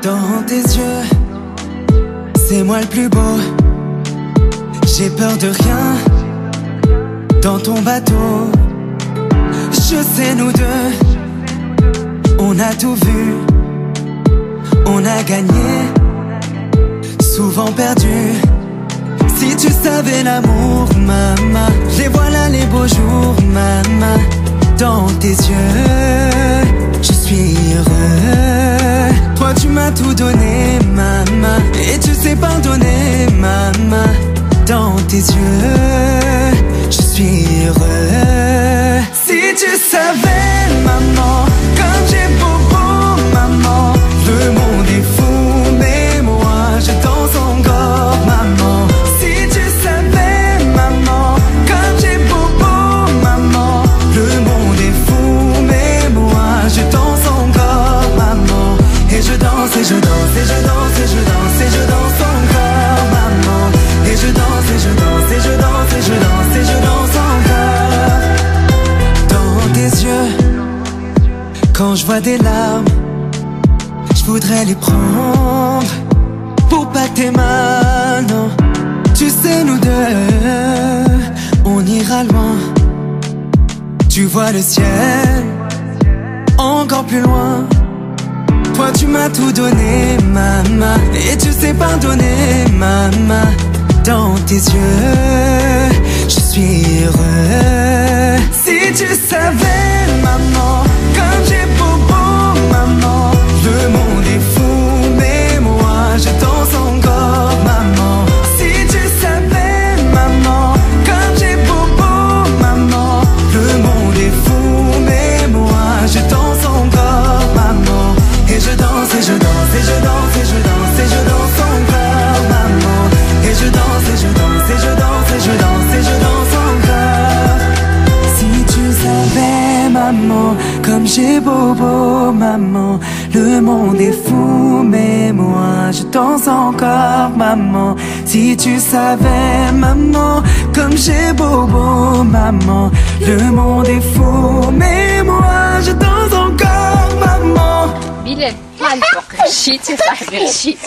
Dans tes yeux, c'est moi le plus beau. J'ai peur de rien dans ton bateau. Je sais, nous deux, on a tout vu. On a gagné, souvent perdu. Si tu savais l'amour, maman, les voilà les beaux jours, maman. Dans tes yeux, je suis heureux. Toi tu m'as tout donné, maman, et tu sais pardonner, maman. Dans tes yeux, je suis heureux. Si tu savais, maman, comme j'ai beau, maman. Le monde est fou, mais moi je danse encore, maman. Si tu savais, maman, comme j'ai beau, maman. Le monde est fou, mais moi je danse encore, maman. Et je danse, et je danse, et je danse, et je danse, et je danse encore, maman. Et je danse, et je danse, et je danse, et je danse, et je danse encore. Dans tes yeux, quand je vois des larmes, je voudrais les prendre pour pas que t'aies mal, non. Tu sais, nous deux, on ira loin. Tu vois le ciel encore plus loin. Toi tu m'as tout donné, maman, et tu sais pardonner, maman. Dans tes yeux, je suis heureux. Si tu savais, maman, comme j'ai beau, maman. Le monde est fou, mais moi je danse encore, maman. Si tu savais, maman, comme j'ai beau, maman. Le monde est fou, mais moi je danse encore, maman. Et je danse, et je danse, et je danse, et je danse, et je danse encore, maman. Et je danse, et je danse, et je danse, et je danse, et je danse encore. Si tu savais, maman, comme j'ai beau, maman. Le monde est fou, mais moi je danse encore, maman. Si tu savais, maman, comme j'ai beau, maman. Le monde est fou, mais moi je danse encore, maman. Bilal, решите, решите,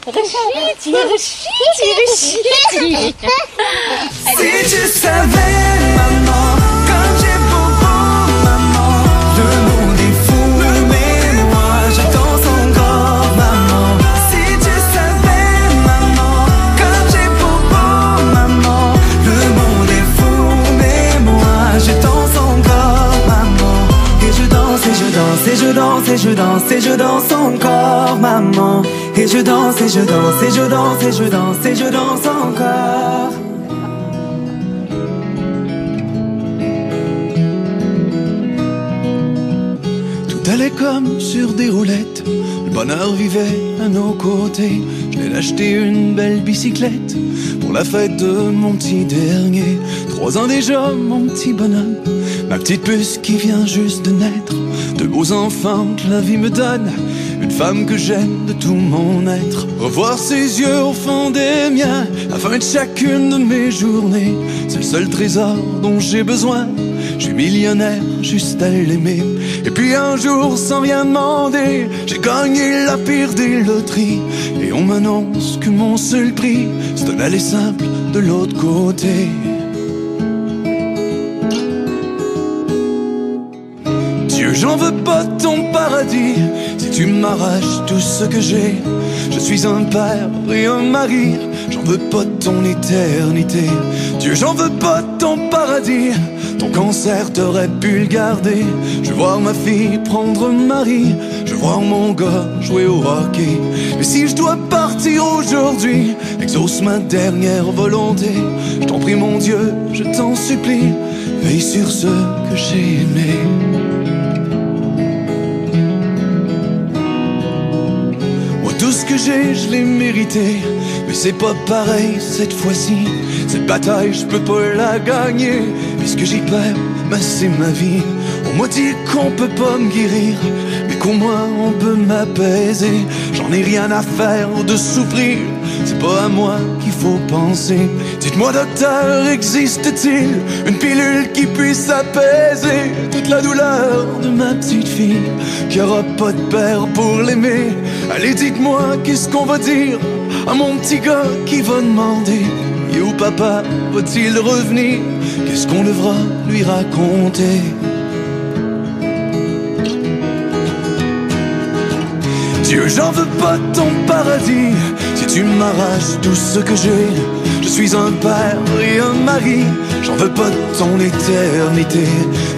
решите, решите, решите. Si tu savais, maman, comme j'ai beau, maman. Le monde est fou, mais moi je danse encore, maman. Si tu savais, maman, comme j'ai beau, maman. Le monde est fou, mais moi je danse encore, maman. Et je danse, et je danse, et je danse, et je danse, et je danse encore, maman. Et je danse, et je danse, et je danse, et je danse, et je danse encore. Tout allait comme sur des roulettes, le bonheur vivait à nos côtés. Je l'ai acheté une belle bicyclette pour la fête de mon petit dernier. 3 ans déjà, mon petit bonhomme, ma petite puce qui vient juste de naître. De beaux enfants que la vie me donne, une femme que j'aime de tout mon être. Revoir ses yeux au fond des miens, à la fin de chacune de mes journées, c'est le seul trésor dont j'ai besoin. Je suis millionnaire juste à l'aimer. Et puis un jour, sans rien demander, j'ai gagné la pire des loteries. Et on m'annonce que mon seul prix, c'est un aller simple de l'autre côté. Dieu, j'en veux pas de ton paradis, si tu m'arraches tout ce que j'ai. Je suis un père et un mari, j'en veux pas de ton éternité. Dieu, j'en veux pas de ton paradis, ton cancer t'aurait pu le garder. Je veux voir ma fille prendre un mari, je veux voir mon gars jouer au hockey. Mais si je dois partir aujourd'hui, exauce ma dernière volonté. Je t'en prie mon Dieu, je t'en supplie, veille sur ceux que j'ai aimés. Tout ce que j'ai, je l'ai mérité, mais c'est pas pareil cette fois-ci. Cette bataille, je peux pas la gagner, puisque j'y perds, mais c'est ma vie. On m'a dit qu'on peut pas me guérir, mais qu'au moins on peut m'apaiser. J'en ai rien à faire de souffrir, c'est pas à moi qu'il faut penser. Dites-moi docteur, existe-t-il une pilule qui puisse apaiser toute la douleur de ma petite fille, qui aura pas de père pour l'aimer? Allez, dites-moi, qu'est-ce qu'on va dire à mon petit gars qui va demander où papa va-t-il revenir? Qu'est-ce qu'on devra lui raconter? Dieu, j'en veux pas de ton paradis si tu m'arraches tout ce que j'ai. Je suis un père et un mari, j'en veux pas de ton éternité.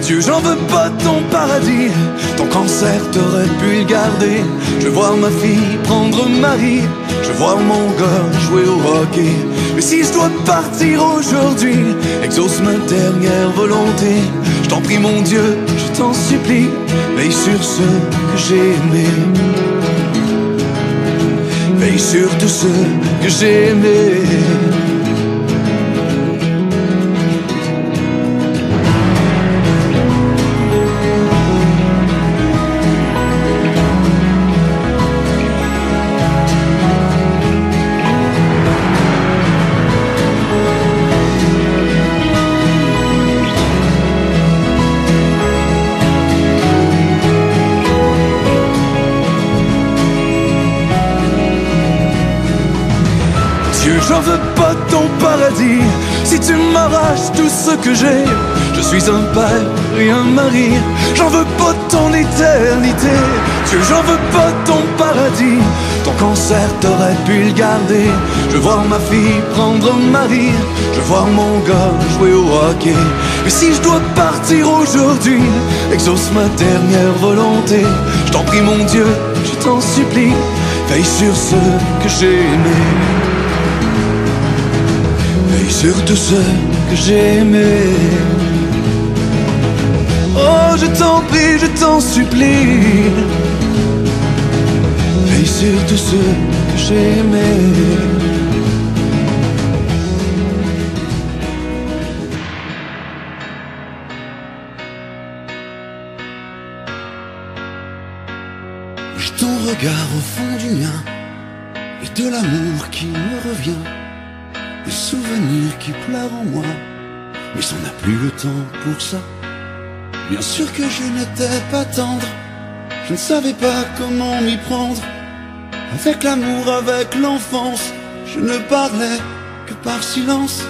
Dieu, j'en veux pas de ton paradis, ton cancer t'aurais pu le garder. Je veux voir ma fille prendre un mari, je veux voir mon gars jouer au hockey. Mais si je dois partir aujourd'hui, exauce ma dernière volonté. Je t'en prie mon Dieu, je t'en supplie, veille sur ceux que j'ai aimés. Veille sur tous ceux que j'ai aimés. J'en veux pas de ton paradis si tu m'arraches tout ce que j'ai. Je suis un père et un mari, j'en veux pas de ton éternité. Dieu, j'en veux pas de ton paradis, ton cancer t'aurais pu le garder. Je veux voir ma fille prendre un mari, je veux voir mon gars jouer au hockey. Mais si je dois partir aujourd'hui, exauce ma dernière volonté. Je t'en prie mon Dieu, je t'en supplie, veille sur ceux que j'ai aimés. Sur tous ceux que j'ai aimés. Oh, je t'en prie, je t'en supplie, veille sur tous ceux que j'ai aimés. J'ai ton regard au fond du mien et de l'amour qui me revient. Des souvenirs qui pleurent en moi, mais on n'a plus le temps pour ça. Bien sûr que je n'étais pas tendre, je ne savais pas comment m'y prendre. Avec l'amour, avec l'enfance, je ne parlais que par silence.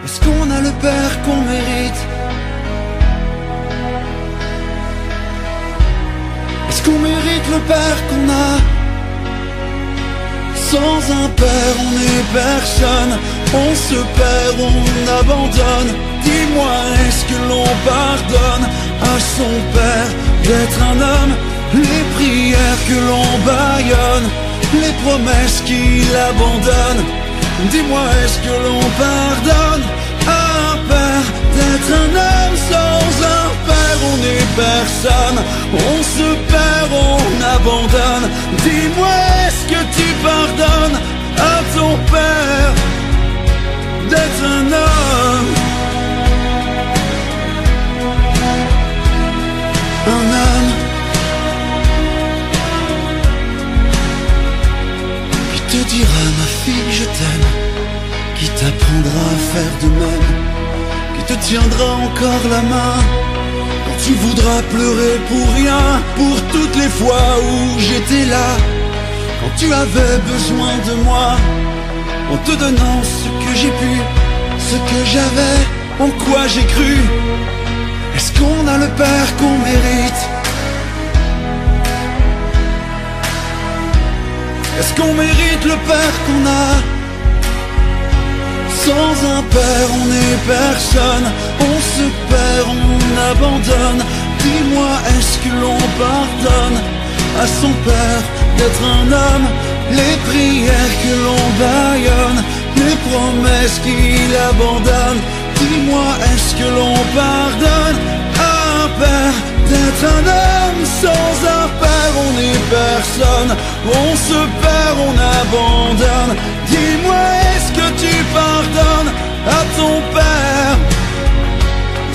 Est-ce qu'on a le père qu'on mérite? Est-ce qu'on mérite le père qu'on a? Sans un père on n'est personne, on se perd, on abandonne. Dis-moi, est-ce que l'on pardonne à son père d'être un homme? Les prières que l'on bâillonne, les promesses qu'il abandonne. Dis-moi, est-ce que l'on pardonne à un père d'être un homme? Sans un père on n'est personne, on se perd, on abandonne. Dis-moi, est-ce que tu pardonnes à ton père d'être un homme? Un homme qui te dira ma fille je t'aime, qui t'apprendra à faire de même, qui te tiendra encore la main quand tu voudras pleurer pour rien, pour toutes les fois où j'étais là, quand tu avais besoin de moi, en te donnant ce que j'ai pu, ce que j'avais, en quoi j'ai cru. Est-ce qu'on a le père qu'on mérite? Est-ce qu'on mérite le père qu'on a? Sans un père on n'est personne, on se perd, on abandonne. Dis-moi, est-ce que l'on pardonne à son père d'être un homme? Les prières que l'on bâillonne, les promesses qu'il abandonne. Dis-moi, est-ce que l'on pardonne à un père d'être un homme? Sans un père on n'est personne, on se perd, on abandonne. Dis-moi, est-ce que tu pardonnes à ton père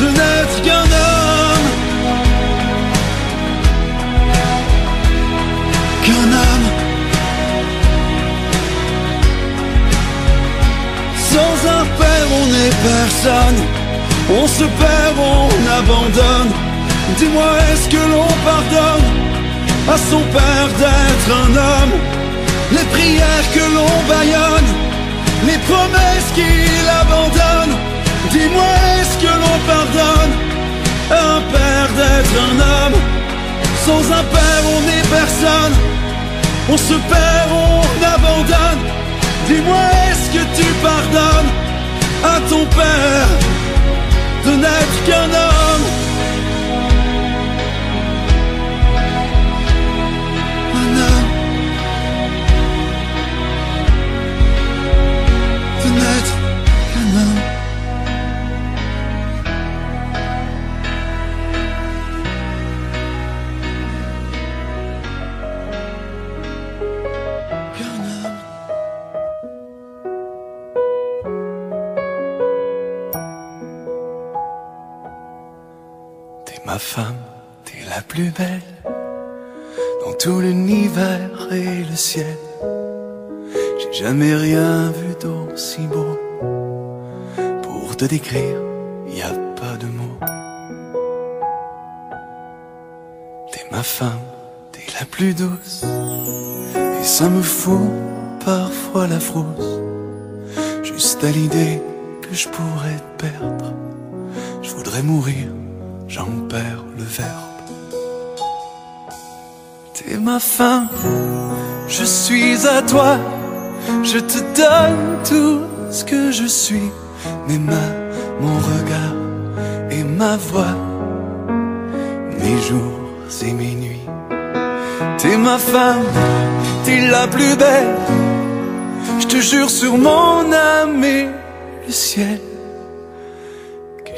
de n'être qu'un homme? Qu'un homme. Sans un père on n'est personne, on se perd, on abandonne. Dis-moi, est-ce que l'on pardonne à son père d'être un homme. Les prières que l'on bâillonne, les promesses qu'il abandonne. Dis-moi, est-ce que l'on pardonne à un père d'être un homme? Sans un père on n'est personne, on se perd, on abandonne. Dis-moi, est-ce que tu pardonnes à ton père de n'être qu'un homme? Un homme, de n'être qu'un homme. Ma femme, t'es la plus belle dans tout l'univers et le ciel. J'ai jamais rien vu d'aussi beau. Pour te décrire, y a pas de mots. T'es ma femme, t'es la plus douce, et ça me fout parfois la frousse. Juste à l'idée que je pourrais te perdre, je voudrais mourir. J'en perds le verbe. T'es ma femme, je suis à toi. Je te donne tout ce que je suis. Mes mains, mon regard et ma voix, mes jours et mes nuits. T'es ma femme, t'es la plus belle. Je te jure sur mon âme et le ciel,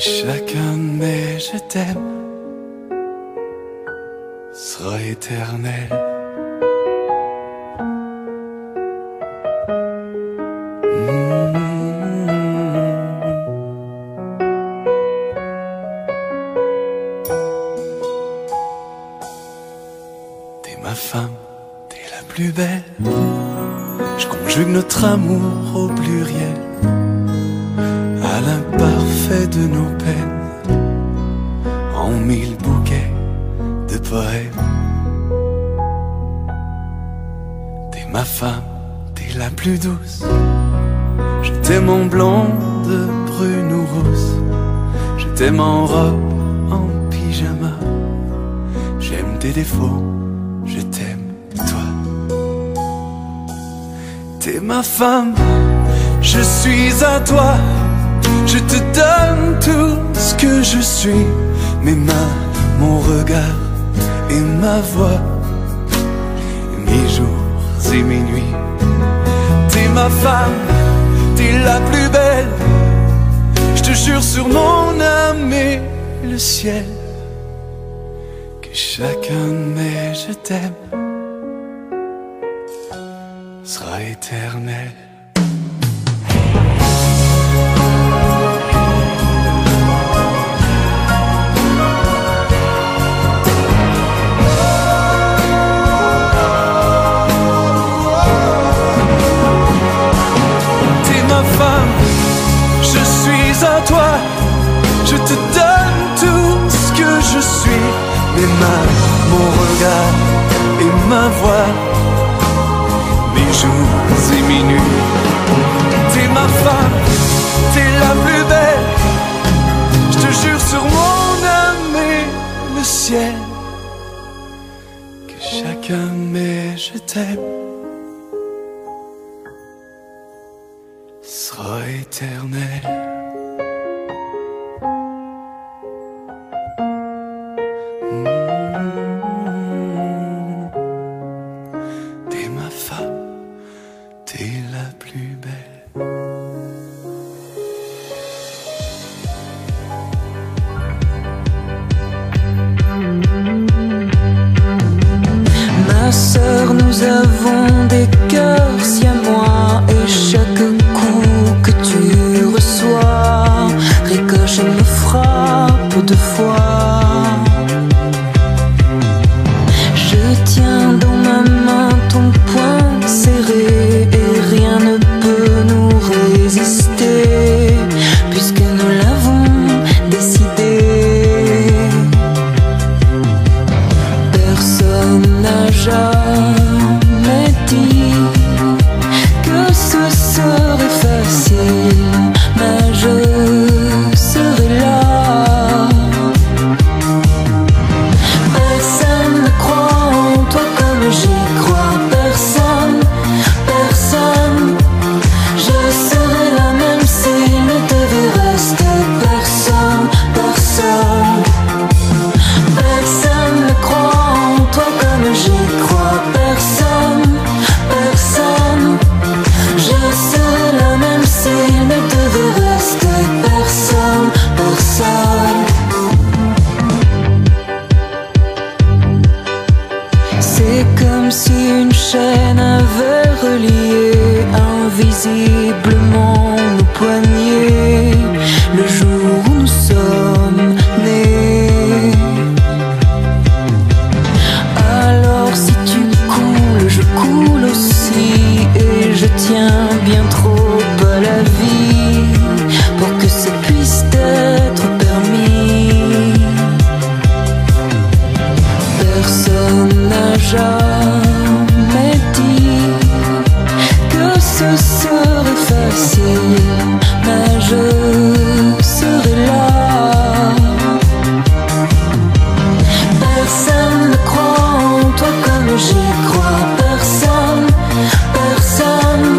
chacun de mes je t'aime sera éternel. T'es ma femme, t'es la plus belle. Je conjugue notre amour au pluriel, à l'imparfait de nos peines, en mille bouquets de poèmes. T'es ma femme, t'es la plus douce. Je t'aime en blonde, brune ou rousse. Je t'aime en robe, en pyjama. J'aime tes défauts, je t'aime toi. T'es ma femme, je suis à toi. Je te donne tout ce que je suis. Mes mains, mon regard et ma voix, mes jours et mes nuits. T'es ma femme, t'es la plus belle. Je te jure sur mon âme et le ciel, que chacun de mes je t'aime sera éternel. Je suis à toi, je te donne tout ce que je suis. Mes mains, mon regard et ma voix, mes jours et mes nuits. T'es ma femme, t'es la plus belle. Je te jure sur mon âme et le ciel, que chacun de mes je t'aime sera éternel. T'es ma femme, t'es la plus belle. Ma sœur, nous avons des cœurs siamois, et chaque coup que tu reçois ricoche et me frappe deux fois. Je tiens dans ma main ton poing serré, et rien ne peut nous résister, puisque nous l'avons décidé. Personne n'a comme si une chaîne avait relié invisiblement nos poignets le jour où nous sommes nés. Alors si tu coules, je coule aussi, et je tiens bien trop à la vie pour que ça puisse être permis. Personne n'a jamais dit que ce serait facile, mais je serai là. Personne ne croit en toi comme j'y crois. Personne, personne.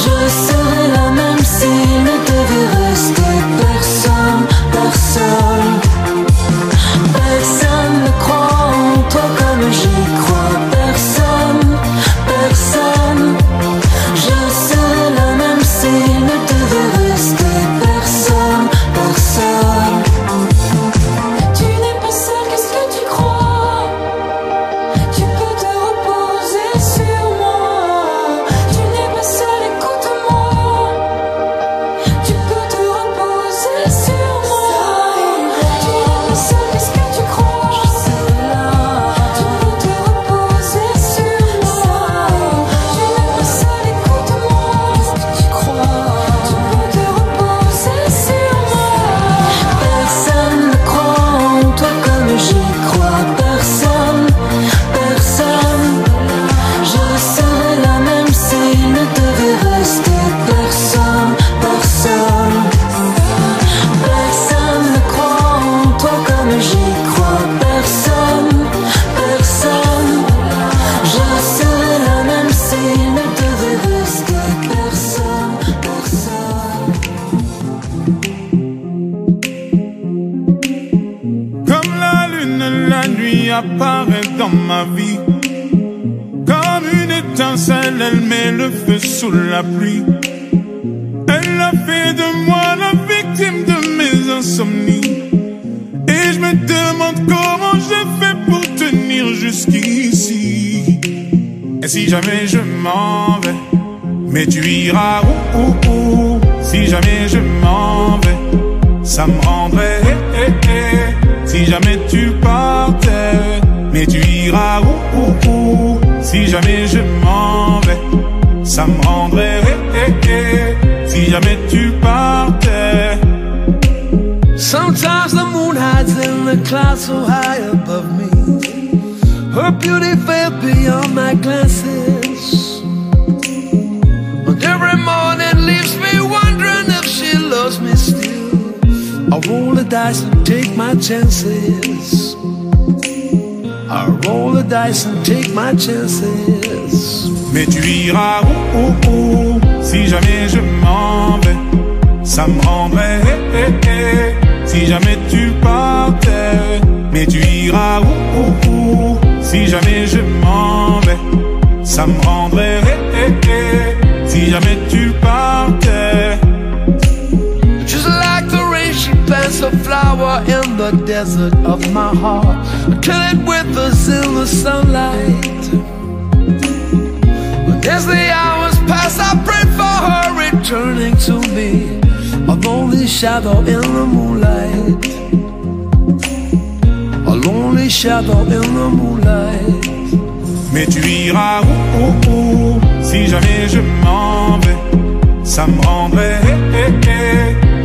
Je serai là même s'il ne devait rester personne, personne. Personne ne croit en toi comme j'y crois. Personne, personne. Je serai là même s'il ne devait rester personne, personne. Tu n'es pas seul, qu'est-ce que tu crois? Tu peux te reposer sur moi. Tu n'es pas seul, écoute-moi. Tu peux te reposer sur moi. Tu n'es pas seul, qu'est-ce que tu crois? Je serai là. Tu peux te reposer sur moi. Tu n'es pas seul, écoute-moi. Qu'est-ce que tu crois? Tu peux te reposer sur moi. Personne ne croit en toi comme j'y crois. Personne, personne. Je serai là même s'il ne devait rester personne, personne. Personne ne croit en toi comme j'y crois. Personne, personne. Je serai là même s'il ne devait rester personne, personne. Comme la lune, la nuit apparaît dans ma vie. Comme une étincelle, elle met le feu sous la pluie. Elle a fait de moi la victime de mes insomnies. Et je me demande comment j'ai fait pour tenir jusqu'ici. Et si jamais je m'en vais, mais tu iras où? Si jamais je m'en vais, ça me rendrait si jamais tu partais, mais tu iras où? Si jamais je m'en vais, ça me rendrait si jamais tu partais. Sometimes the moon hides in the clouds so high above me. Her beauty fell beyond my glances. And every morning leaves me wondering if she loves me still. I roll the dice and take my chances. I roll the dice and take my chances. Mais tu iras où? Si jamais je m'en vais, ça me rendrait si jamais tu partais. Mais tu iras où? Si jamais je m'en vais, ça me rendrait si jamais tu partais. Just like the rain, she plants a flower in the desert of my heart until it withers in the sunlight. But as the hours pass, I pray for her returning to me, a lonely shadow in the moonlight. A lonely shadow in the moonlight. Mais tu iras où? Si jamais je m'en vais, ça me rendrait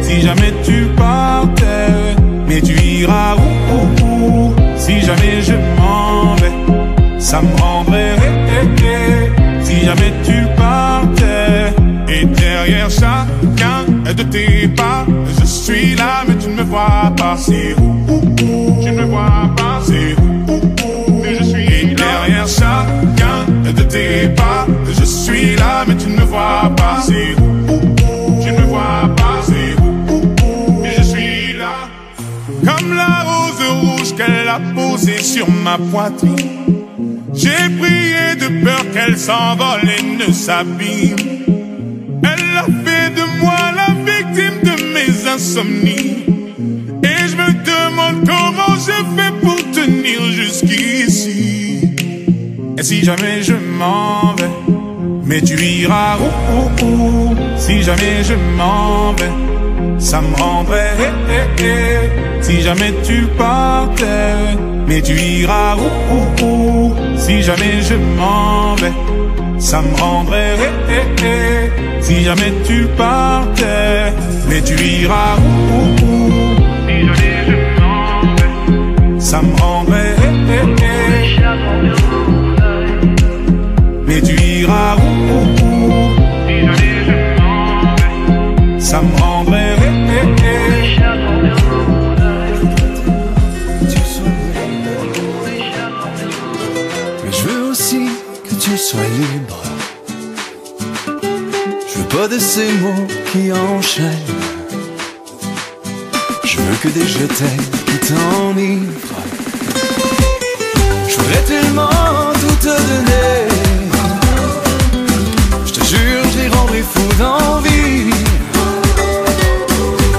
si jamais tu partais. Mais tu iras où? Si jamais je m'en vais, ça me rendrait si jamais tu partais. Et derrière chacun de tes pas, je suis là mais tu ne me vois pas. C'est où? Tu ne me vois pas. C'est où? Mais je suis là. Et derrière chacun de tes pas, je suis là mais tu ne me vois pas. C'est où? Tu ne me vois pas. C'est où? Mais je suis là. Comme la rose rouge qu'elle a posée sur ma poitrine, j'ai prié de peur qu'elle s'envole et ne s'abîme. Elle a fait de moi la victime de mes insomnies. Et je me demande comment je fais pour tenir jusqu'ici. Et si jamais je m'en vais, mais tu iras où, si jamais je m'en vais, ça me rendrait si jamais tu partais, mais tu iras où, si jamais je m'en vais, ça me rendrait si jamais tu partais, mais tu iras où, si jamais je m'en vais, ça me rendrait mais tu iras où, si jamais je m'en vais, ça me rendrait mais je veux aussi que tu sois libre. Je veux pas de ces mots qui enchaînent. Je veux que des je t'aime qui t'enivrent. Je voudrais tellement tout te donner. Je te jure, je les rendrai fous d'envie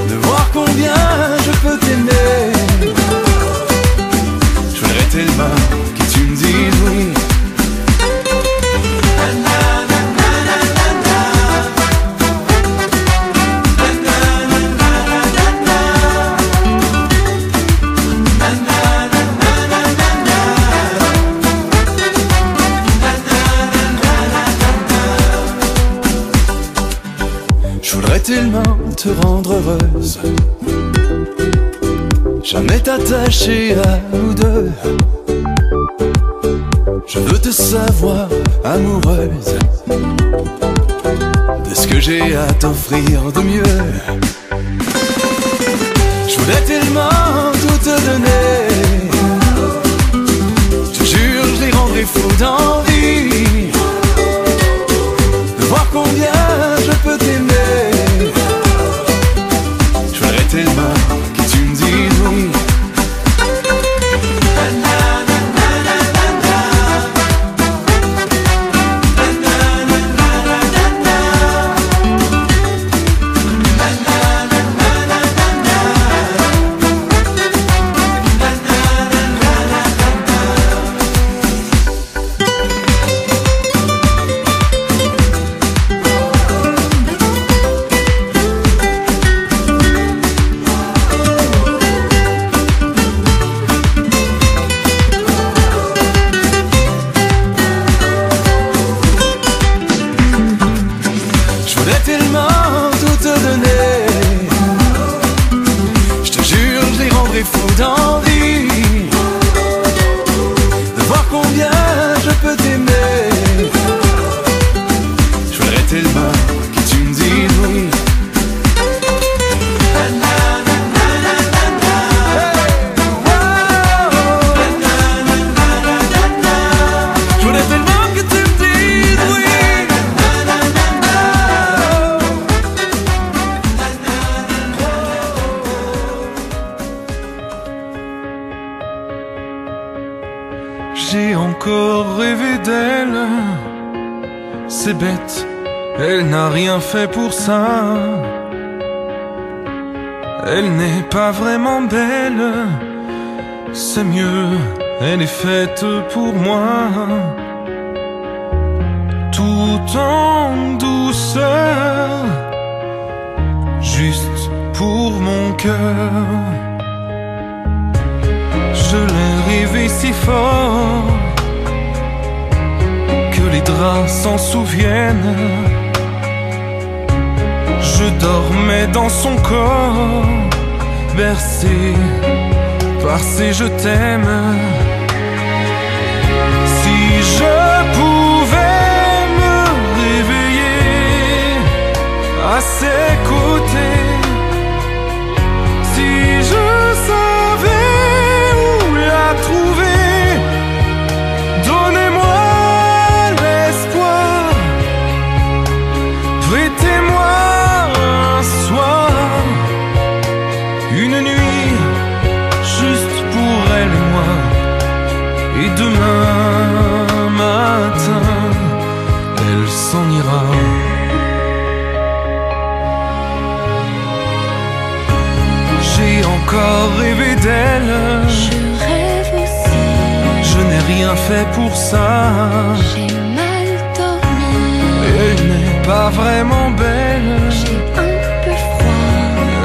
de voir combien je peux t'aimer. Je voudrais tellement que tu me dises oui. Je voudrais tellement te rendre heureuse, jamais t'attacher à nous deux. Je veux te savoir amoureuse de ce que j'ai à t'offrir de mieux. Je voudrais tellement tout te donner. Je te jure, je les rendrai fous d'envie de voir combien je peux t'aimer. Je voudrais tellement que tu me dises oui. Tellement tout te donner. Je te jure, je les rendrai fous d'envie de voir combien je peux t'aimer. Je voudrais tellement que tu me dises oui. Je voudrais tellement que tu me dises oui. J'ai encore rêvé d'elle. C'est bête, elle n'a rien fait pour ça. Elle n'est pas vraiment belle. C'est mieux, elle est faite pour moi. Tout en douceur, juste pour mon cœur. Je l'ai rêvé si fort que les draps s'en souviennent. Je dormais dans son corps, bercé par ses je t'aime. Si je pouvais me réveiller à ses côtés, si je savais où la trouver, donnez-moi l'espoir, prêtez-moi un soir, une nuit juste pour elle et moi, et demain matin vraiment belle. J'ai un peu froid.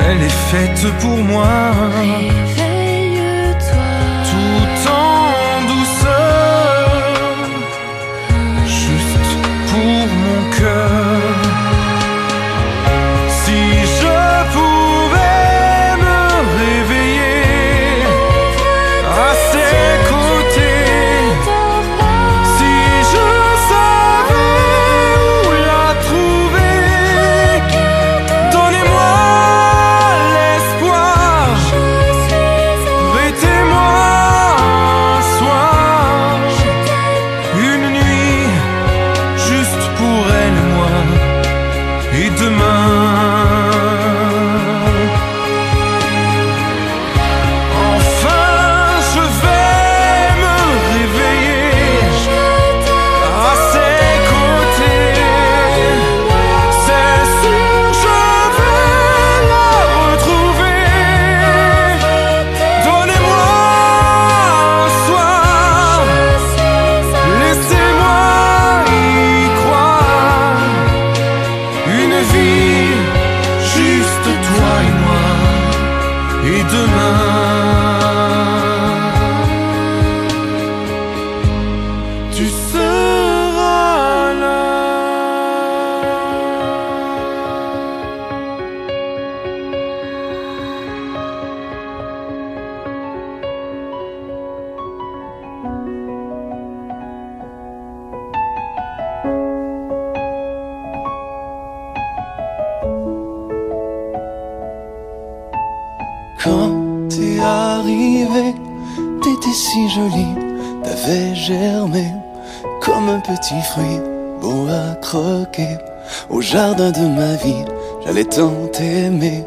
Elle est faite pour moi. Réveille-toi. Tout en douceur, juste pour mon cœur. Si je pouvais me réveiller à ses côtés, si je savais où la trouver, donnez-moi l'espoir, prêtez-moi un soir, une nuit, juste pour elle et moi, et demain. Tu seras là. Quand t'es arrivé, t'étais si jolie, t'avais germé comme un petit fruit beau à croquer. Au jardin de ma vie, j'allais tant t'aimer.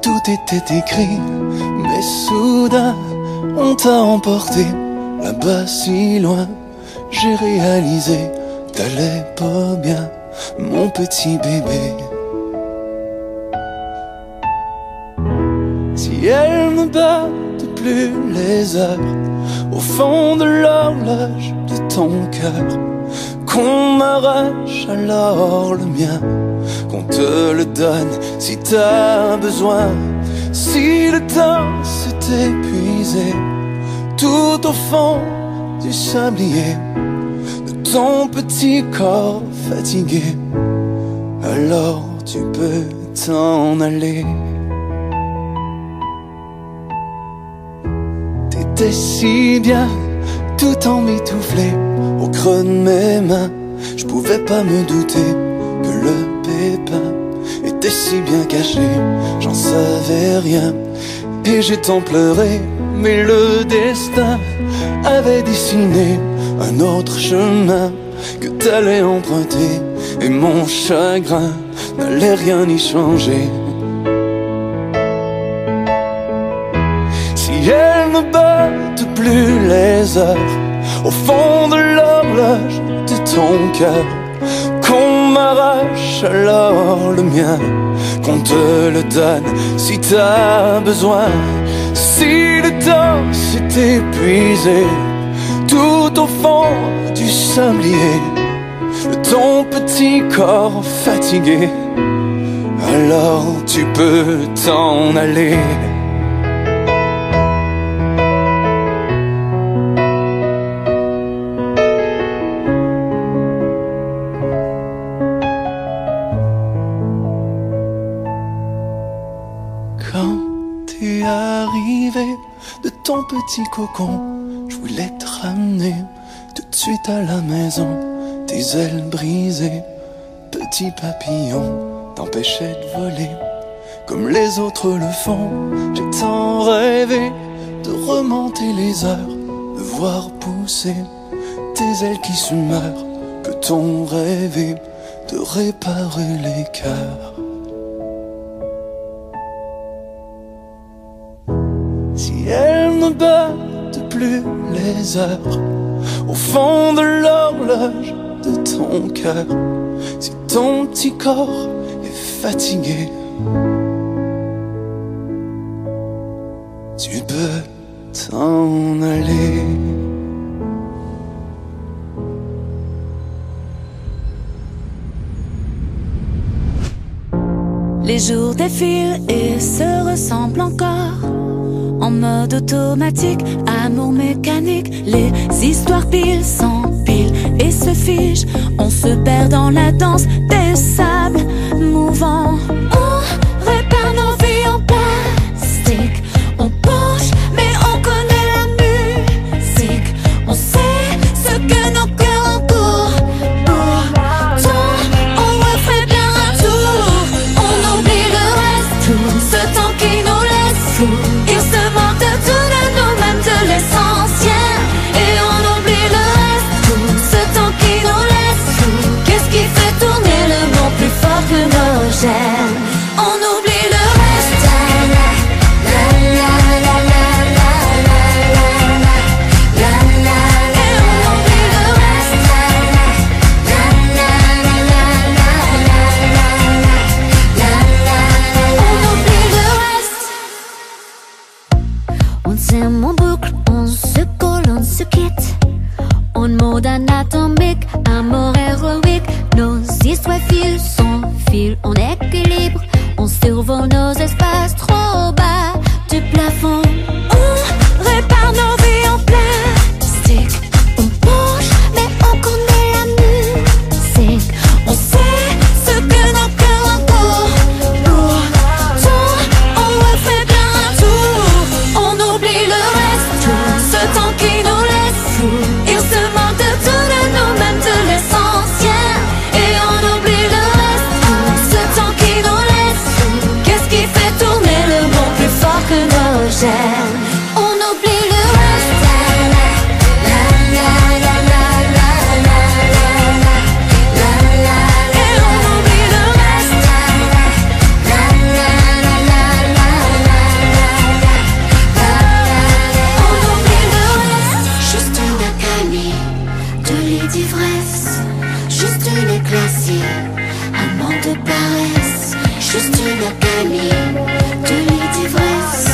Tout était écrit, mais soudain on t'a emporté là-bas si loin. J'ai réalisé, t'allais pas bien, mon petit bébé. Si elles ne battent plus les heures au fond de l'horloge de ton cœur, qu'on m'arrache alors le mien, qu'on te le donne si t'as besoin. Si le temps s'est épuisé tout au fond du sablier de ton petit corps fatigué, alors tu peux t'en aller. T'étais si bien, tout emmitouflé au creux de mes mains. Je pouvais pas me douter que le pépin était si bien caché. J'en savais rien et j'ai tant pleuré, mais le destin avait dessiné un autre chemin que t'allais emprunter, et mon chagrin n'allait rien y changer. Si elles ne battent plus les heures au fond de l'horloge de ton cœur, qu'on m'arrache alors le mien, qu'on te le donne si t'as besoin. Si le temps s'est épuisé tout au fond du sablier de ton petit corps fatigué, alors tu peux t'en aller. Quand t'es arrivé de ton petit cocon, je voulais te ramener tout de suite à la maison. Tes ailes brisées, petit papillon, t'empêchaient de voler comme les autres le font. J'ai tant rêvé de remonter les heures, de voir pousser tes ailes qui se meurent, que t'ont rêvé de réparer les cœurs. Si elles ne battent plus les heures au fond de l'horloge de ton cœur, si ton petit corps est fatigué, tu peux t'en aller. Les jours défilent et se ressemblent encore. En mode automatique, amour mécanique. Les histoires pile s'empilent et se figent. On se perd dans la danse des sables mouvants. On répare nos vies en plastique. On penche mais on connaît la musique. On sait ce que nos cœurs encourent. Pourtant on refait bien un tour. On oublie le reste, tout ce temps qui nous laisse fous. Il se manque de tout de nous-mêmes, de l'essentiel. Et on oublie le reste, tout ce temps qui nous laisse fous. Qu'est-ce qui fait tourner le monde plus fort que nos gènes? On oublie le reste. En boucle, on se colle, on se quitte. En mode anatomique, amour héroïque. Nos histoires filent sans fil, en équilibre. On survole nos espaces trop bas du plafond. On répare nos vies en plastique. On bouge, mais on connaît la musique. On sait ce que nos cœurs encourent. Pourtant, on refait bien un tour. On oublie le reste, tout ce temps qui nous laisse fous. Il se manque de tout de nous-mêmes, de l'essentiel. Et on oublie le reste, tout ce temps qui nous laisse fous. Qu'est-ce qui fait tourner le monde plus fort que nos gènes? On oublie le reste. Et on oublie le reste. On oublie le reste. Juste une accalmie de lit d'ivresse. Juste une éclaircie, un manque de paresse. Juste une accalmie de lit d'ivresse.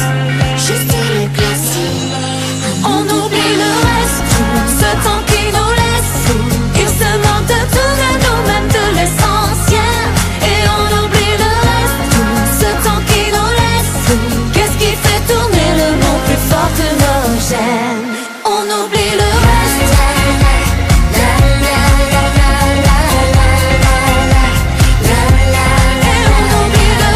Juste une éclaircie. On oublie le reste, tout ce temps qui nous laisse fous. Il se manque de tout de nous-mêmes, de l'essentiel. Et on oublie le reste, tout ce temps qui nous laisse fous. Qu'est-ce qui fait tourner le monde plus fort que nos gènes? On oublie le reste. Et on oublie le reste. Et on oublie le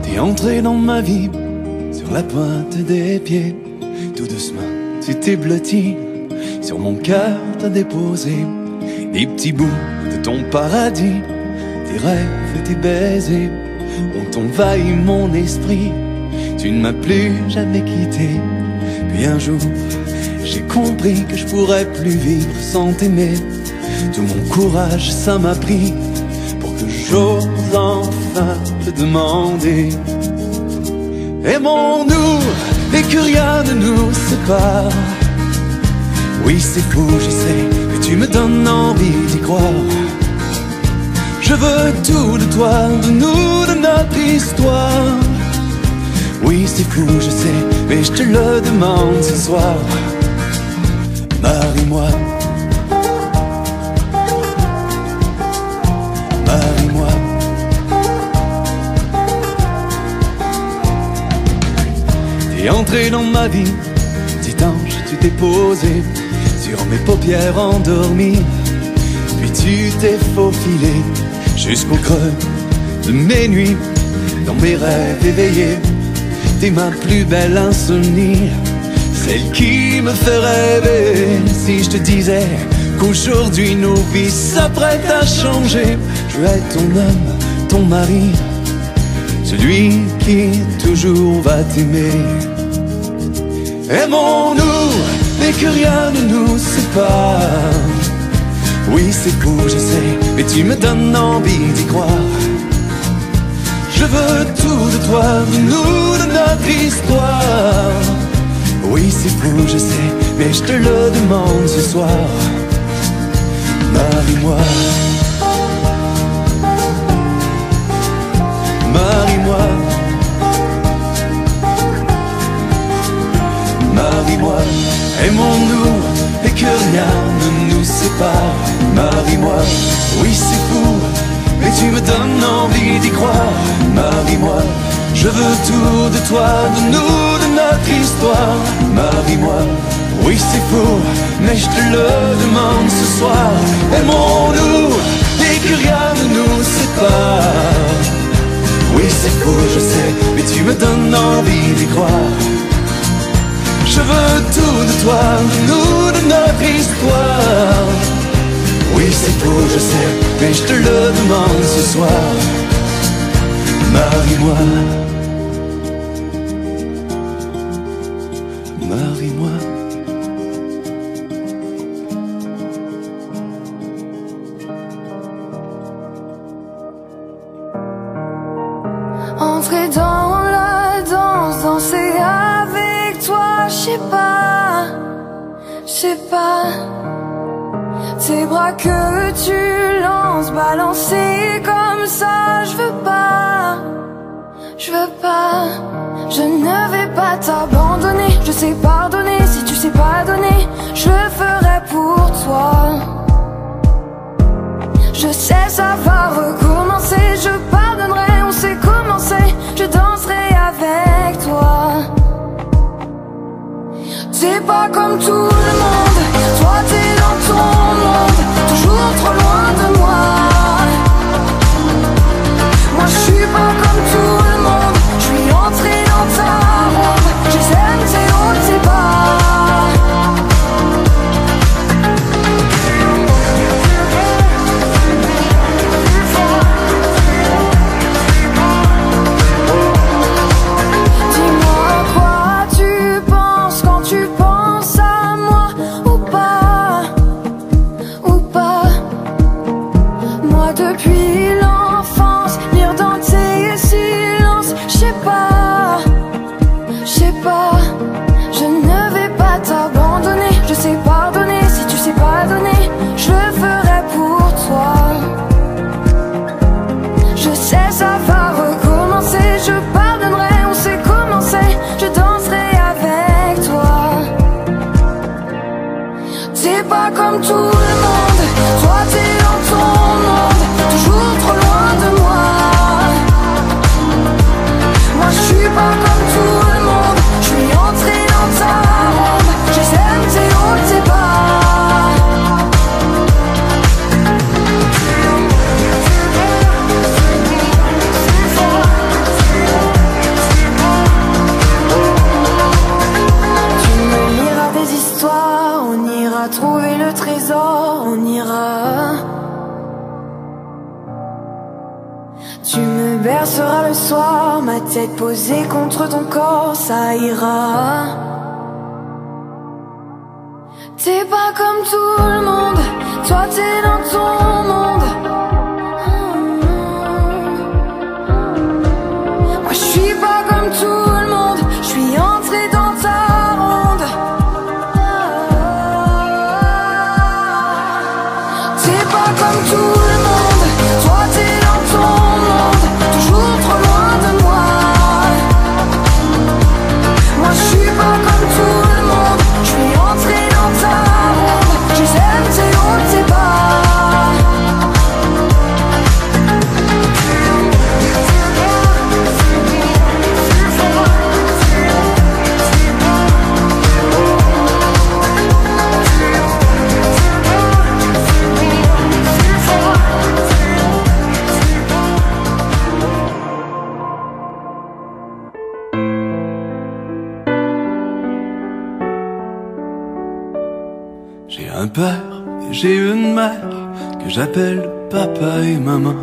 T'es entré dans ma vie sur la pointe des pieds. Tout doucement, tu t'es blotti. Sur mon cœur, t'as déposé des petits bouts de ton paradis. Tes rêves et tes baisers ont envahi mon esprit. Tu ne m'as plus jamais quitté. Puis un jour, j'ai compris que je pourrais plus vivre sans t'aimer. Tout mon courage, ça m'a pris pour que j'ose enfin te demander. Aimons-nous et que rien ne nous sépare. Oui, c'est fou, je sais, mais tu me donnes envie d'y croire. Je veux tout de toi, de nous, de notre histoire. Oui, c'est fou, je sais, mais je te le demande ce soir. Marie-moi. Marie-moi. T'es entré dans ma vie, petit ange, tu t'es posé sur mes paupières endormies. Puis tu t'es faufilé jusqu'au creux de mes nuits. Dans mes rêves éveillés, t'es ma plus belle insomnie, celle qui me fait rêver. Si je te disais qu'aujourd'hui nos vies s'apprêtent à changer, je veux être ton homme, ton mari, celui qui toujours va t'aimer. Aimons-nous et que rien ne nous sépare. Oui, c'est fou, je sais, mais tu me donnes envie d'y croire. Je veux tout de toi, de nous, de notre histoire. Oui, c'est fou, je sais, mais je te le demande ce soir. Marie-moi, marie-moi, marie-moi, aimons-nous et que rien ne nous sépare. Marie-moi, oui c'est fou, mais tu me donnes envie d'y croire. Marie-moi, je veux tout de toi, de nous, de notre histoire. Marie-moi, oui c'est fou, mais je te le demande ce soir. Aimons-nous et que rien ne nous sépare. Oui c'est fou, je sais, mais tu me donnes envie d'y croire. Je veux tout de toi, de nous, de notre histoire. Oui c'est fou, je sais, mais je te le demande ce soir. Marie-moi, marie-moi. Entrer dans la danse, danser avec toi, je sais pas, tes bras que tu lances, balancer comme ça, je veux pas, je ne vais pas t'abandonner, je sais pardonner, si tu sais pas donner, je le ferai pour toi. Je sais ça va recommencer, je pardonnerai, on sait commencer, je danserai avec toi. C'est pas comme tout le monde, toi t'es dans ton monde, toujours trop loin de moi. Moi je suis pas comme tout le monde, je suis entré dans ta ronde, je aime tes hauts, tes bas. Comme tout le monde, toi t'es dans ton monde, toujours trop loin de moi. Moi je suis pas comme tout le monde, je suis entré dans ta ronde, j'aime tes hauts, tes bas. Tu me liras des histoires, on ira trouver le trésor, on ira. Tu me berceras le soir, ma tête posée contre ton corps, ça ira. T'es pas comme tout le monde, toi t'es dans ton monde. Moi je suis pas comme tout le monde, je suis entré dans ta ronde. T'es pas comme tout le monde, toi t'es dans ton monde, toujours trop loin de moi. Moi je suis pas comme tout le monde, je suis entré dans ta ronde, j'aime tes hauts, tes bas. J'ai un père et j'ai une mère que j'appelle papa et maman.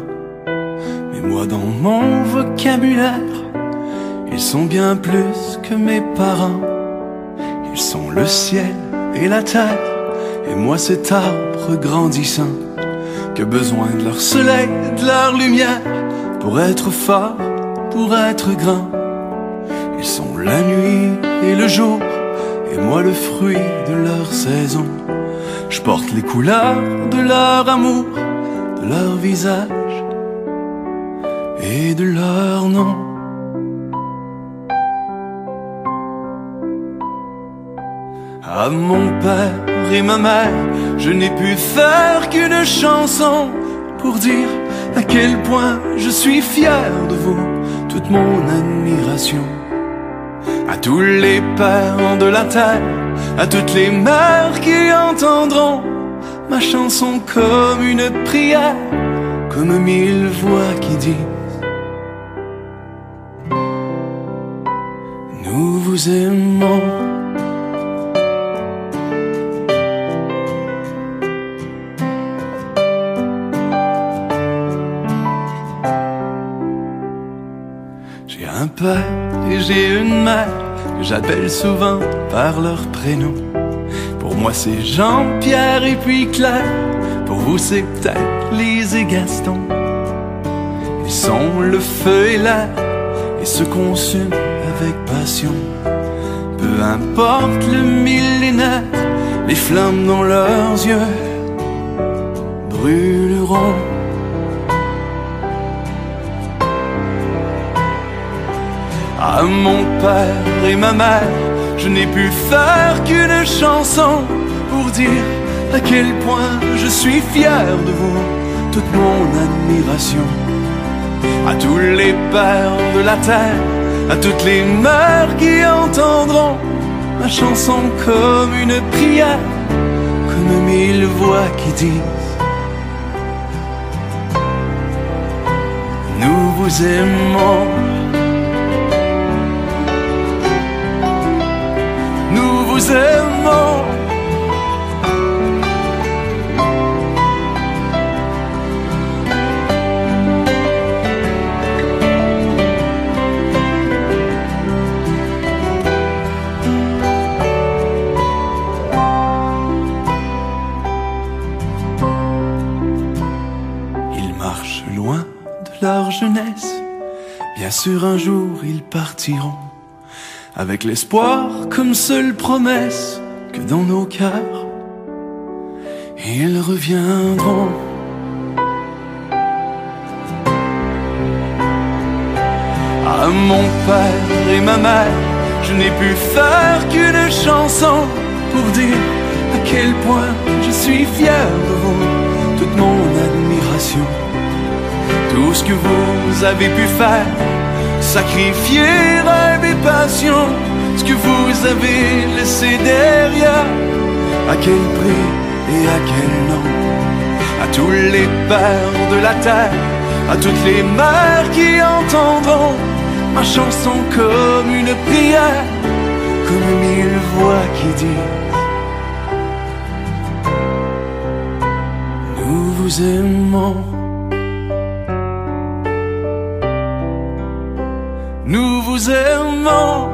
Mais moi dans mon vocabulaire, ils sont bien plus que mes parents. Ils sont le ciel et la terre. Et moi cet arbre grandissant, qui a besoin de leur soleil, de leur lumière, pour être fort, pour être grand. Ils sont la nuit et le jour, et moi le fruit de leur saison. Je porte les couleurs de leur amour, de leur visage et de leur nom. À mon père et ma mère, je n'ai pu faire qu'une chanson pour dire à quel point je suis fier de vous, toute mon admiration. À tous les pères de la terre, à toutes les mères qui entendront ma chanson comme une prière, comme 1000 voix qui disent: nous vous aimons. J'ai un père et j'ai une mère que j'appelle souvent par leur prénom. Pour moi c'est Jean, Pierre et puis Claire. Pour vous c'est peut-être Lise et Gaston. Ils sont le feu et l'air et se consument avec passion. Peu importe le millénaire, les flammes dans leurs yeux brûleront. À mon père et ma mère, je n'ai pu faire qu'une chanson pour dire à quel point je suis fier de vous, toute mon admiration. À tous les pères de la terre, à toutes les mères qui entendront ma chanson comme une prière, comme 1000 voix qui disent: nous vous aimons. Nous vous aimons. Ils marchent loin de leur jeunesse. Bien sûr un jour ils partiront, avec l'espoir comme seule promesse que dans nos cœurs ils reviendront. À mon père et ma mère, je n'ai pu faire qu'une chanson pour dire à quel point je suis fier de vous, toute mon admiration. Tout ce que vous avez pu faire, sacrifier rêve et passion, ce que vous avez laissé derrière, à quel prix et à quel nom. À tous les pères de la terre, à toutes les mères qui entendront ma chanson comme une prière, comme 1000 voix qui disent: nous vous aimons. Nous vous aimons.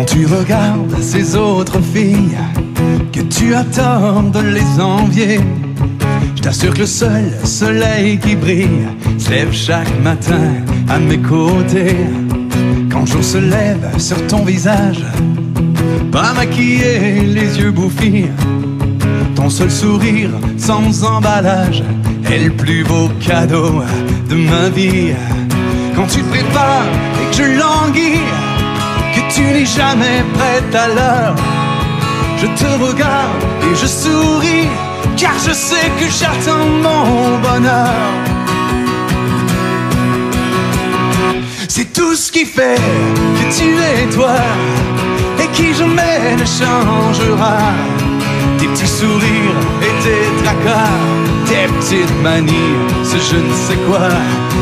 Tu regardes ces autres filles, que tu as tort de les envier. Je t'assure que le seul soleil qui brille se lève chaque matin à mes côtés. Quand le jour se lève sur ton visage, pas maquillé, les yeux bouffis, ton seul sourire sans emballage est le plus beau cadeau de ma vie. Quand tu te prépares et que je languis, que tu n'es jamais prête à l'heure, je te regarde et je souris, car je sais que j'attends mon bonheur. C'est tout ce qui fait que tu es toi, et qui jamais ne changera. Tes petits sourires et tes tracas, tes petites manies, ce je ne sais quoi,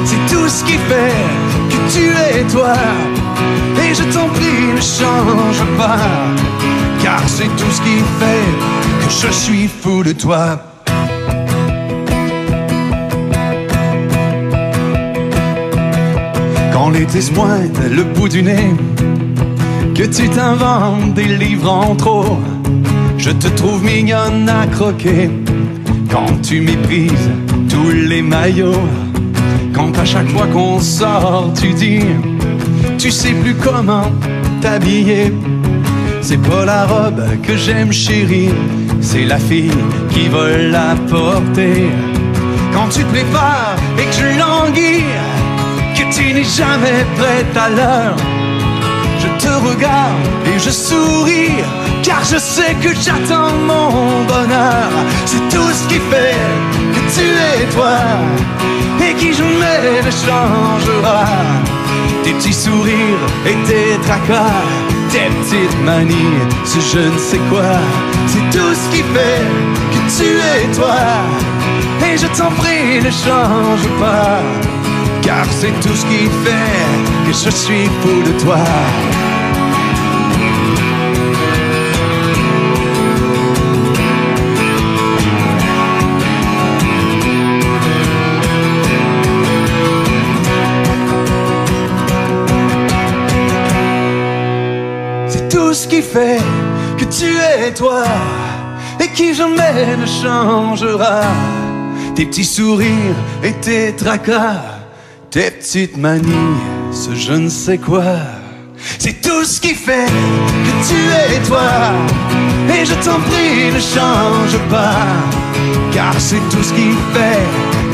c'est tout ce qui fait que tu es toi. Et je t'en prie, ne change pas, car c'est tout ce qui fait que je suis fou de toi. Quand l'été se pointe le bout du nez, que tu t'inventes des livres en trop, je te trouve mignonne à croquer. Quand tu méprises tous les maillots, quand à chaque fois qu'on sort tu dis tu sais plus comment t'habiller. C'est pas la robe que j'aime chérie, c'est la fille qui va la porter. Quand tu te prépares et que je languis, que tu n'es jamais prête à l'heure, je te regarde et je souris, car je sais que j'attends mon bonheur. C'est tout ce qui fait que tu es toi, et qui jamais ne changera. Tes petits sourires et tes tracas, tes petites manies, ce je ne sais quoi, c'est tout ce qui fait que tu es toi. Et je t'en prie, ne change pas, car c'est tout ce qui fait que je suis fou de toi. C'est tout ce qui fait que tu es toi, et qui jamais ne changera. Tes petits sourires et tes tracas, tes petites manies, ce je ne sais quoi, c'est tout ce qui fait que tu es toi. Et je t'en prie, ne change pas, car c'est tout ce qui fait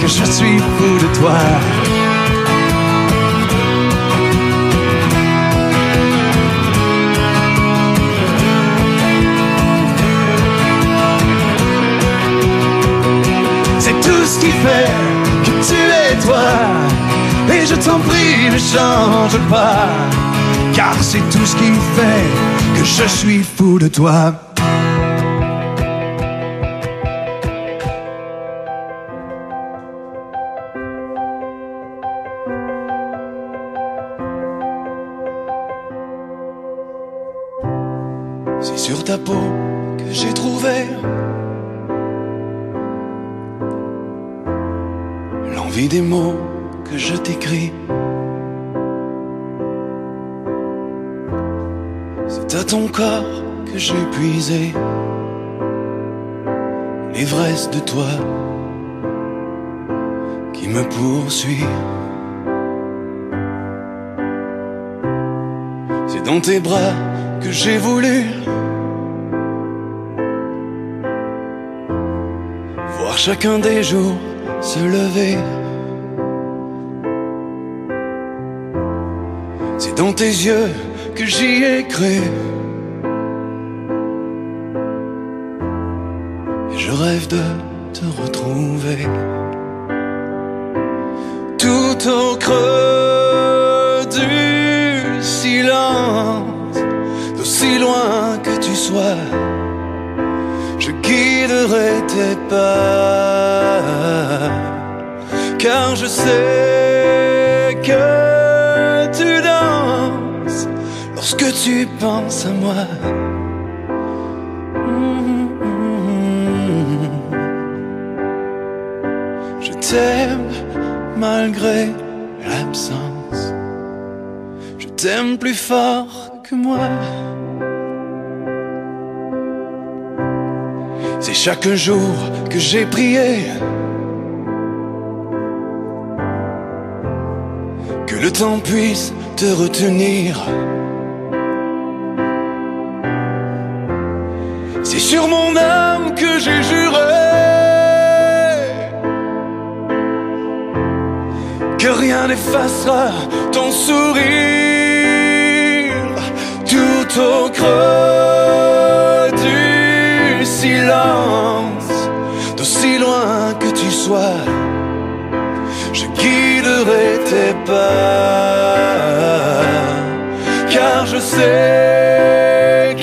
que je suis fou de toi. C'est tout ce qui fait que tu es toi. Et je t'en prie, ne change pas, car c'est tout ce qui fait que je suis fou de toi. C'est sur ta peau que j'ai trouvé l'envie des mots que je t'écris. C'est à ton corps que j'ai puisé l'ivresse de toi qui me poursuit. C'est dans tes bras que j'ai voulu voir chacun des jours se lever. C'est dans tes yeux que j'y ai cru, et je rêve de te retrouver. Tout au creux du silence, d'aussi loin que tu sois, je guiderai tes pas, car je sais que tu danses lorsque tu penses à moi. Je t'aime malgré l'absence, je t'aime plus fort que moi. C'est chaque jour que j'ai prié que le temps puisse te retenir. C'est sur mon âme que j'ai juré que rien n'effacera ton sourire. Tout au creux du silence, d'aussi loin que tu sois, je guiderai tes pas, car je sais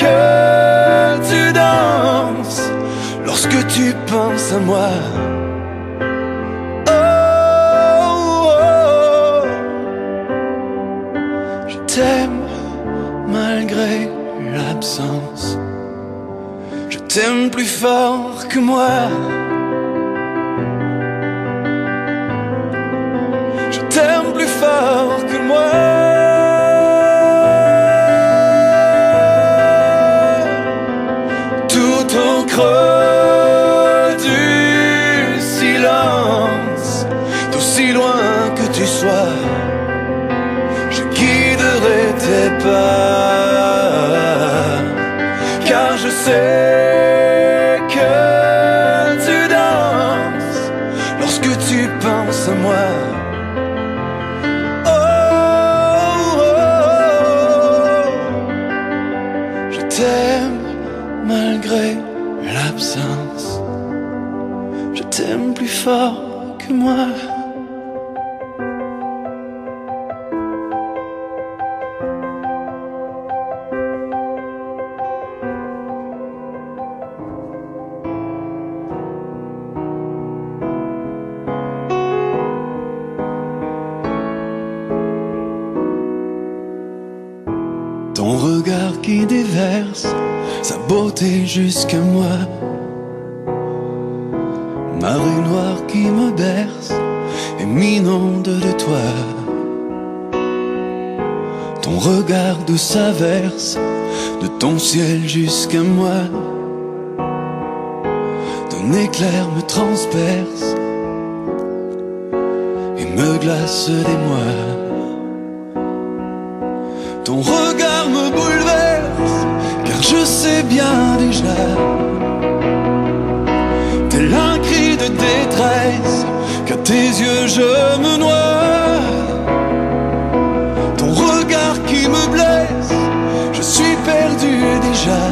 tu penses à moi. Je t'aime malgré l'absence. Je t'aime plus fort que moi. Je t'aime plus fort que moi. Tout au creux du silence, d'aussi loin que tu sois, je guiderai tes pas, car je sais que tu danses lorsque tu penses à moi. Je t'aime malgré l'absence. Je t'aime plus fort que moi. Ton regard qui déverse sa beauté jusqu'à moi, marée noire qui me berce et m'inonde de toi. Ton regard de s'averse de ton ciel jusqu'à moi, ton éclair me transperce et me glace des mois. Ton regard me bouleverse, car je sais bien déjà, tel un cri de détresse, qu'à tes yeux je me noie. Ton regard qui me blesse, je suis perdu déjà,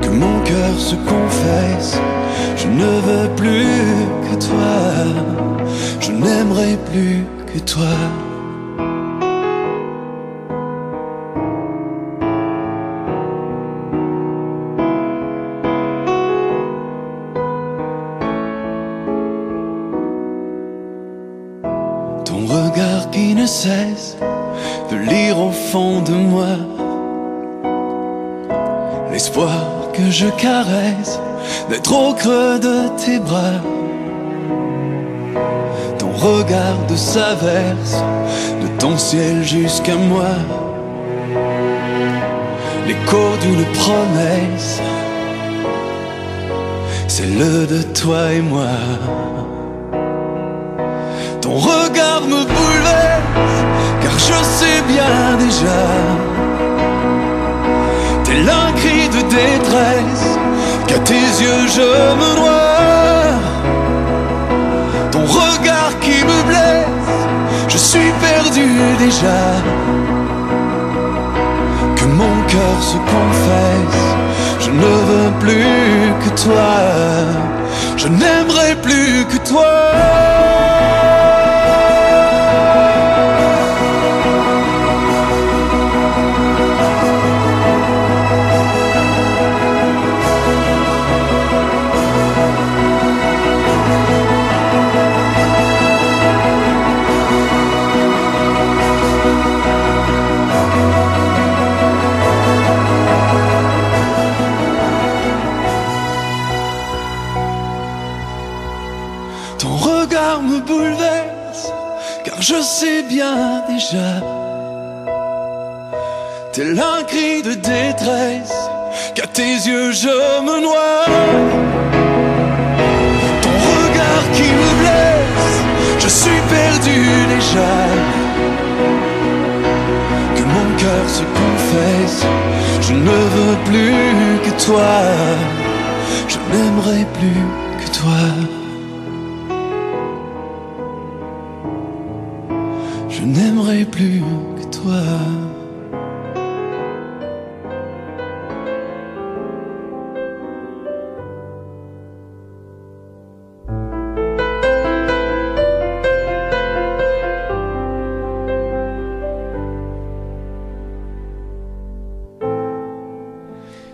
que mon cœur se confesse, je ne veux plus que toi, je n'aimerai plus que toi. Ton regard qui ne cesse de lire au fond de moi, l'espoir que je caresse d'être au creux de tes bras. Ton regard de s'averse de ton ciel jusqu'à moi, l'écho d'une promesse, celle de toi et moi. Ton regard me bouleverse, car je sais bien déjà, tel un cri de détresse, qu'à tes yeux je me noie. Ton regard qui me blesse, je suis perdu déjà, que mon cœur se confesse, je ne veux plus que toi, je n'aimerai plus que toi. Ton regard me bouleverse, car je sais bien déjà, tel un cri de détresse, qu'à tes yeux je me noie. Ton regard qui me blesse, je suis perdu déjà, que mon cœur se confesse, je ne veux plus que toi, je n'aimerai plus que toi. Je n'aimerai plus que toi.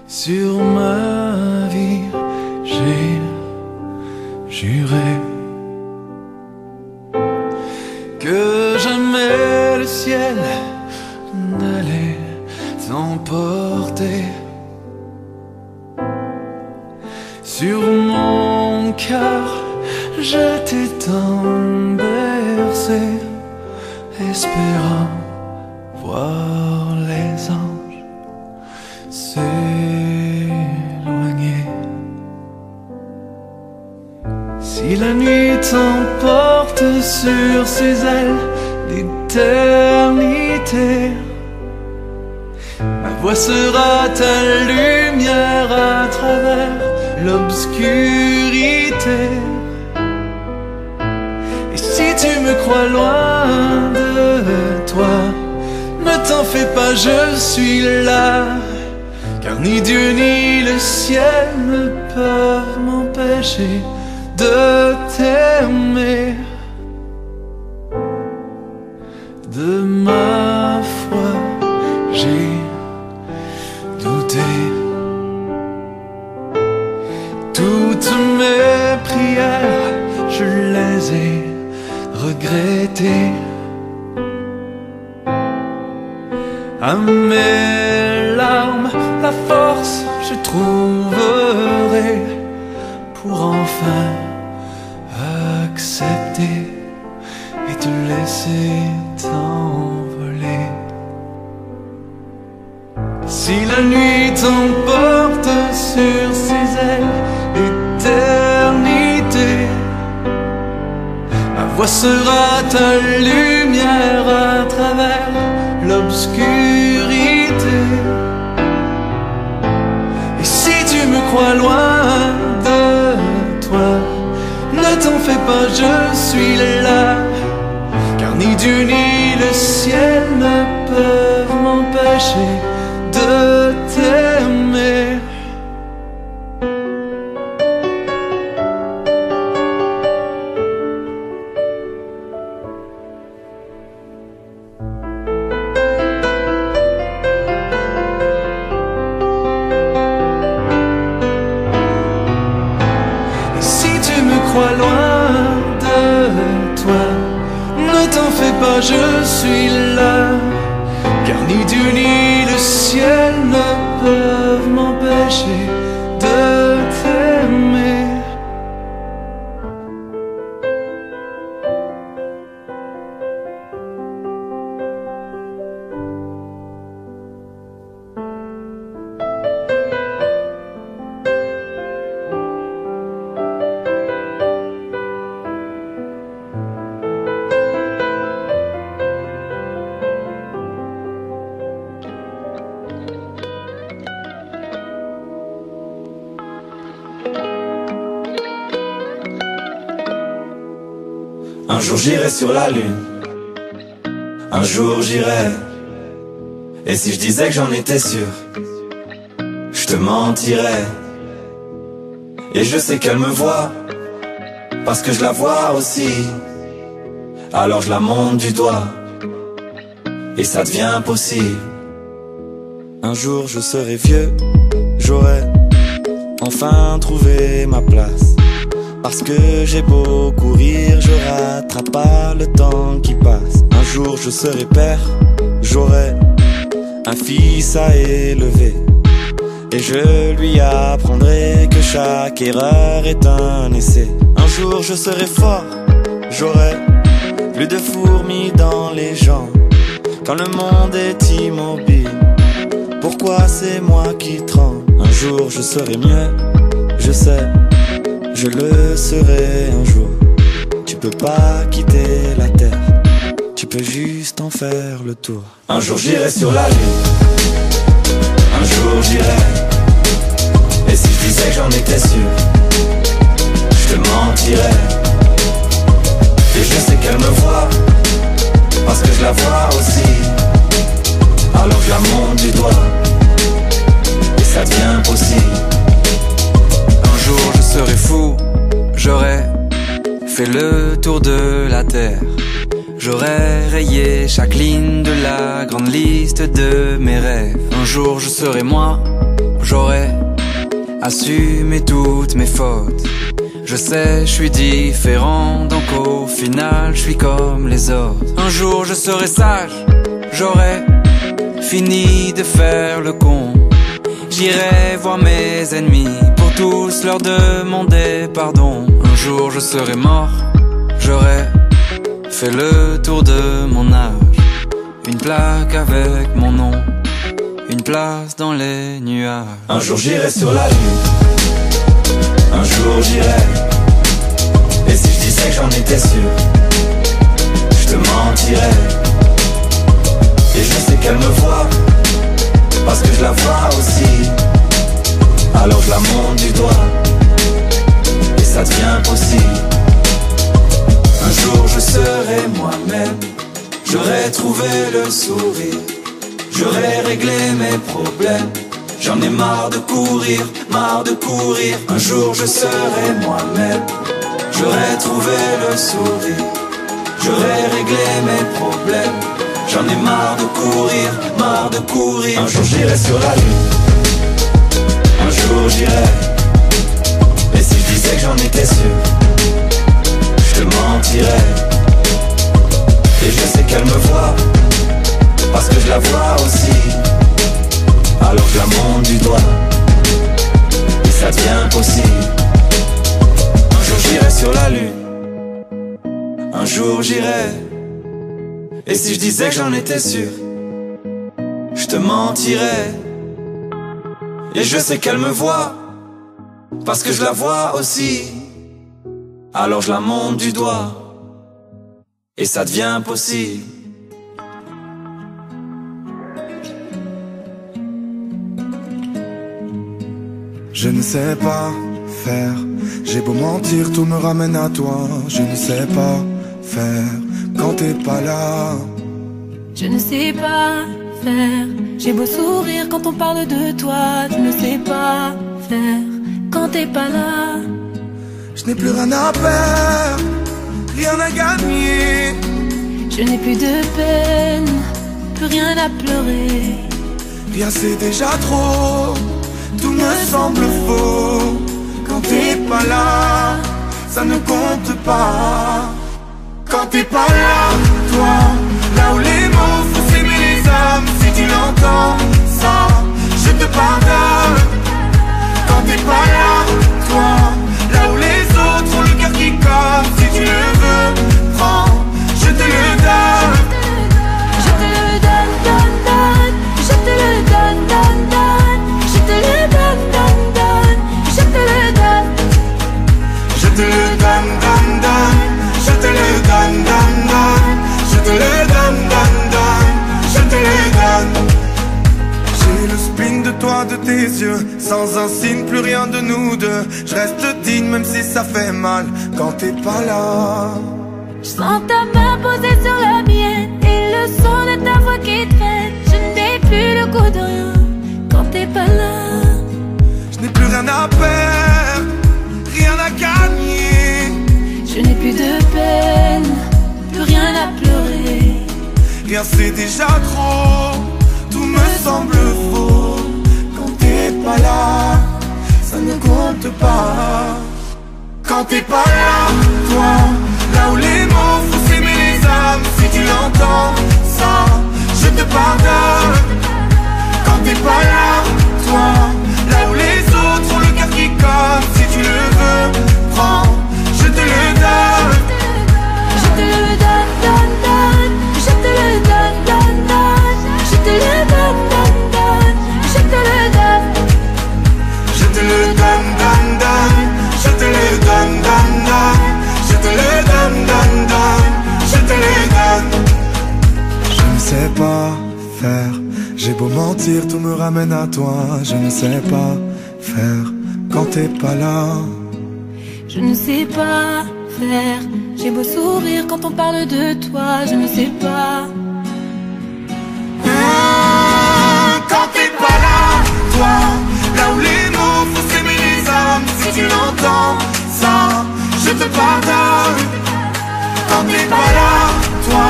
Sur ma vie, juré que jamais le ciel n'allait t'emporter. Sur mon cœur, je t'ai tant bercé, espérant voir les anges s'éloigner. Si la nuit t'emporte sur ses ailes d'éternité, ma voix sera ta lumière à travers l'obscurité. Et si tu me crois loin de toi, ne t'en fais pas, je suis là. Car ni Dieu ni le ciel ne peuvent m'empêcher de t'aimer. De ma foi, j'ai douté. Toutes mes prières, je les ai regrettées. À mes larmes, la force je trouverai pour enfin accepter et te laisser t'envoler. Si la nuit t'emporte sur ses ailes d'éternité, ma voix sera ta lumière à travers l'obscurité. Et si tu me crois loin de toi, ne t'en fais pas, je suis là. Car ni Dieu ni le ciel ne peuvent m'empêcher de t'aimer. Crois loin de toi, ne t'en fais pas, je suis là. Car ni Dieu ni le ciel ne peuvent m'empêcher de t'aimer. Un jour j'irai sur la lune, un jour j'irai. Et si je disais que j'en étais sûr, je te mentirais. Et je sais qu'elle me voit, parce que je la vois aussi. Alors je la monte du doigt, et ça devient possible. Un jour je serai vieux, j'aurai enfin trouvé ma place. Parce que j'ai beau courir, je rattrape pas le temps qui passe. Un jour je serai père, j'aurai un fils à élever. Et je lui apprendrai que chaque erreur est un essai. Un jour je serai fort, j'aurai plus de fourmis dans les jambes. Quand le monde est immobile, pourquoi c'est moi qui tremble? Un jour je serai mieux, je sais, je le serai un jour. Tu peux pas quitter la terre, tu peux juste en faire le tour. Un jour j'irai sur la lune, un jour j'irai. Et si je disais que j'en étais sûr, je te mentirais. Et je sais qu'elle me voit, parce que je la vois aussi. Alors je la monte du doigt, et ça devient possible. Un jour je serai fou, j'aurai fait le tour de la terre. J'aurai rayé chaque ligne de la grande liste de mes rêves. Un jour je serai moi, j'aurai assumé toutes mes fautes. Je sais, je suis différent, donc au final, je suis comme les autres. Un jour je serai sage, j'aurai fini de faire le con. J'irai voir mes ennemis pour tous leur demander pardon. Un jour je serai mort, j'aurai fait le tour de mon âge. Une plaque avec mon nom, une place dans les nuages. Un jour j'irai sur la lune, un jour j'irai. Et si je disais que j'en étais sûr, je te mentirais. Et je sais qu'elle me voit, parce que je la vois aussi. Alors je la monte du doigt, et ça devient possible. Un jour je serai moi-même, j'aurai trouvé le sourire, j'aurai réglé mes problèmes. J'en ai marre de courir, marre de courir. Un jour je serai moi-même, j'aurai trouvé le sourire, j'aurai réglé mes problèmes. J'en ai marre de courir, marre de courir. Un jour j'irai sur la lune, un jour j'irai. Et si je disais que j'en étais sûr, je te mentirais. Et je sais qu'elle me voit, parce que je la vois aussi. Alors je la monte du doigt, et ça devient possible. Un jour j'irai sur la lune, un jour j'irai. Et si je disais que j'en étais sûr, je te mentirais. Et je sais qu'elle me voit, parce que je la vois aussi. Alors je la monte du doigt, et ça devient possible. Je ne sais pas faire, j'ai beau mentir, tout me ramène à toi. Je ne sais pas faire quand t'es pas là. Je ne sais pas faire, j'ai beau sourire quand on parle de toi. Je ne sais pas faire quand t'es pas là. Je n'ai plus rien à perdre, rien à gagner. Je n'ai plus de peine, plus rien à pleurer. Rien c'est déjà trop, tout me semble faux. Quand t'es pas là, ça ne compte pas. Quand t'es pas là, toi, là où les mots font s'aimer les âmes. Si tu l'entends, ça, je te pardonne. Quand t'es pas là, toi, là où les autres ont le cœur qui colle. Si tu le veux, prends, je te le donne. Je te le donne, donne, donne. Je te le donne, donne, donne. Je te le donne, donne, donne. Je te le donne. Je te le donne, donne, donne. Je te le donne, donne, donne. Je te le donne, donne, donne. Je te le donne. J'ai le spin de toi, de tes yeux. Sans un signe, plus rien de nous deux. Je reste digne même si ça fait mal quand t'es pas là. Je sens ta main posée sur la mienne et le son de ta voix qui traîne. Je n'ai plus le goût de rien quand t'es pas là. Je n'ai plus rien à perdre, rien à gagner. Je n'ai plus de peine, plus rien à pleurer. Rien c'est déjà trop, tout me semble faux. Quand t'es pas là, ça ne compte pas. Quand t'es pas là, toi, là où les mots font s'aimer les âmes. Si tu l'entends, ça, je te pardonne. Quand t'es pas là, toi, là où les autres ont le cœur qui colle. Si tu le veux, prends, je te le donne. Je te le donne, donne, donne. Je te le donne, donne, donne. Je te le donne, donne, donne. Je te le donne. Je te le donne, donne, donne. Je te le donne, donne, donne. Je te le donne, donne, donne. Je te le donne. Je ne sais pas faire, j'ai beau mentir, tout me ramène à toi. Je ne sais pas faire quand t'es pas là. Je ne sais pas faire, j'ai beau sourire quand on parle de toi. Je ne sais pas. Quand t'es pas là, toi, là où les mots font s'aimer les âmes. Si tu l'entends, ça, je te pardonne. Quand t'es pas là, toi,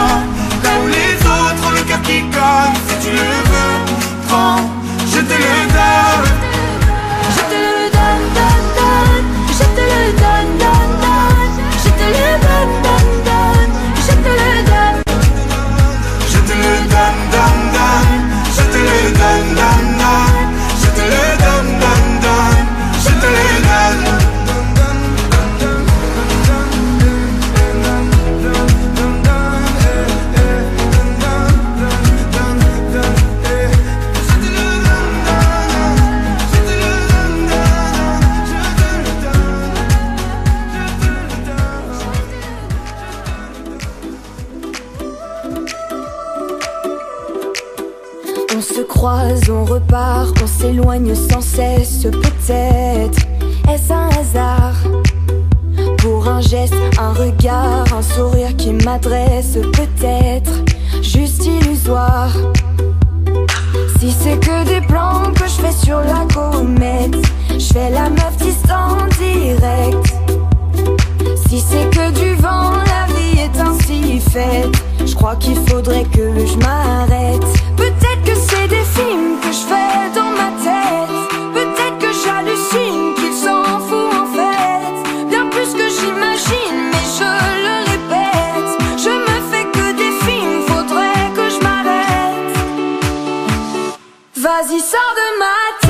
là où les autres ont le cœur qui colle. Si tu le veux, prends, je te le donne. Je te le donne, donne, donne. Je te le donne, donne. On se croise, on repart, on s'éloigne sans cesse. Peut-être est-ce un hasard? Pour un geste, un regard, un sourire qui m'adresse. Peut-être juste illusoire. Si c'est que des plans que je fais sur la comète, je fais la meuf distante direct. Si c'est que du vent, la vie est ainsi faite. Je crois qu'il faudrait que je m'arrête. Peut-être que c'est des films que je fais dans ma tête. Peut-être que j'hallucine, qu'il s'en fout en fait. Bien plus que j'imagine, mais je le répète. Je me fais que des films, faudrait que je m'arrête. Vas-y, sors de ma tête.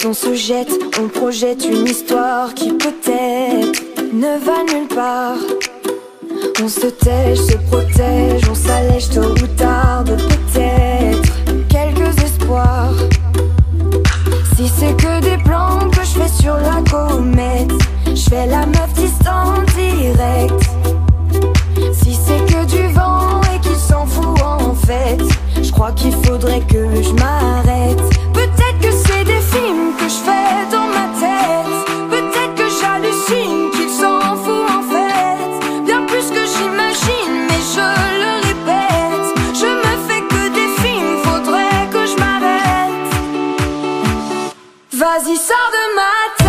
On se jette, on projette une histoire qui peut-être ne va nulle part. On se tèche, se protège, on s'allège tôt ou tard de peut-être quelques espoirs. Si c'est que des plans que je fais sur la comète, je fais la meuf distante direct. Si c'est que du vent et qu'il s'en fout en fait, je crois qu'il faudrait que je m'arrête. Peut-être que c'est des films que je fais dans ma tête. Peut-être que j'hallucine, qu'il s'en fout en fait. Bien plus que j'imagine, mais je le répète. Je me fais que des films, faudrait que je m'arrête. Vas-y, sors de ma tête.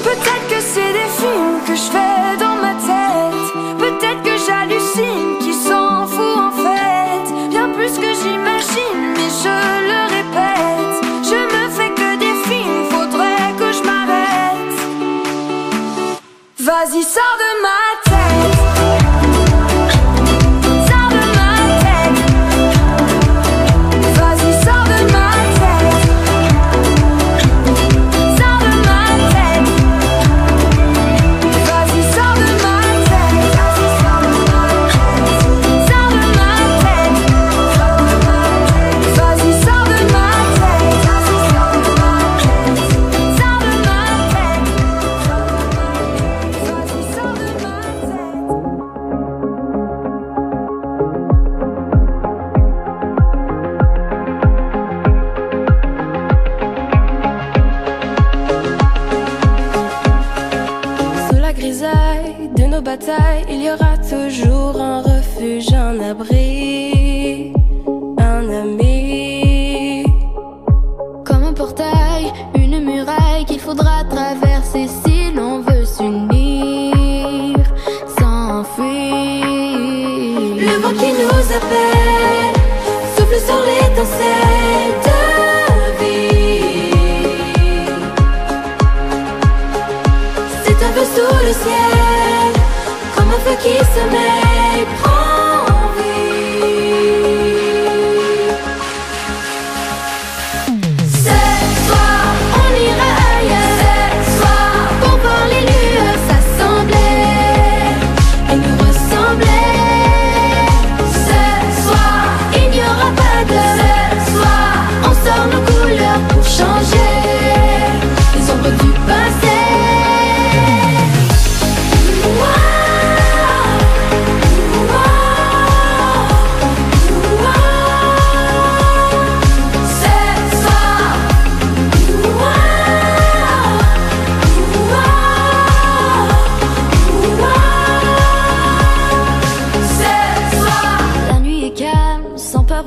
Peut-être que c'est des films que je fais dans ma tête. Peut-être que j'hallucine, qu'il s'en fout en fait. Bien plus que j'imagine, mais je le répète. Je me fais que des films, faudrait que je m'arrête. Vas-y, sors de ma tête. Il y aura toujours un refuge, un abri, un ami. Comme un portail, une muraille qu'il faudra traverser si l'on veut s'unir, s'enfuir. Le vent qui nous appelle souffle sur l'étincelle de vie. C'est un feu sous le ciel, comme un feu qui se met, prend vie. Ce soir, on ira ailleurs. Ce soir, pour voir les lueurs s'assembler et nous ressembler. Ce soir, il n'y aura pas de ce soir. On sort nos couleurs pour changer les ombres du passé.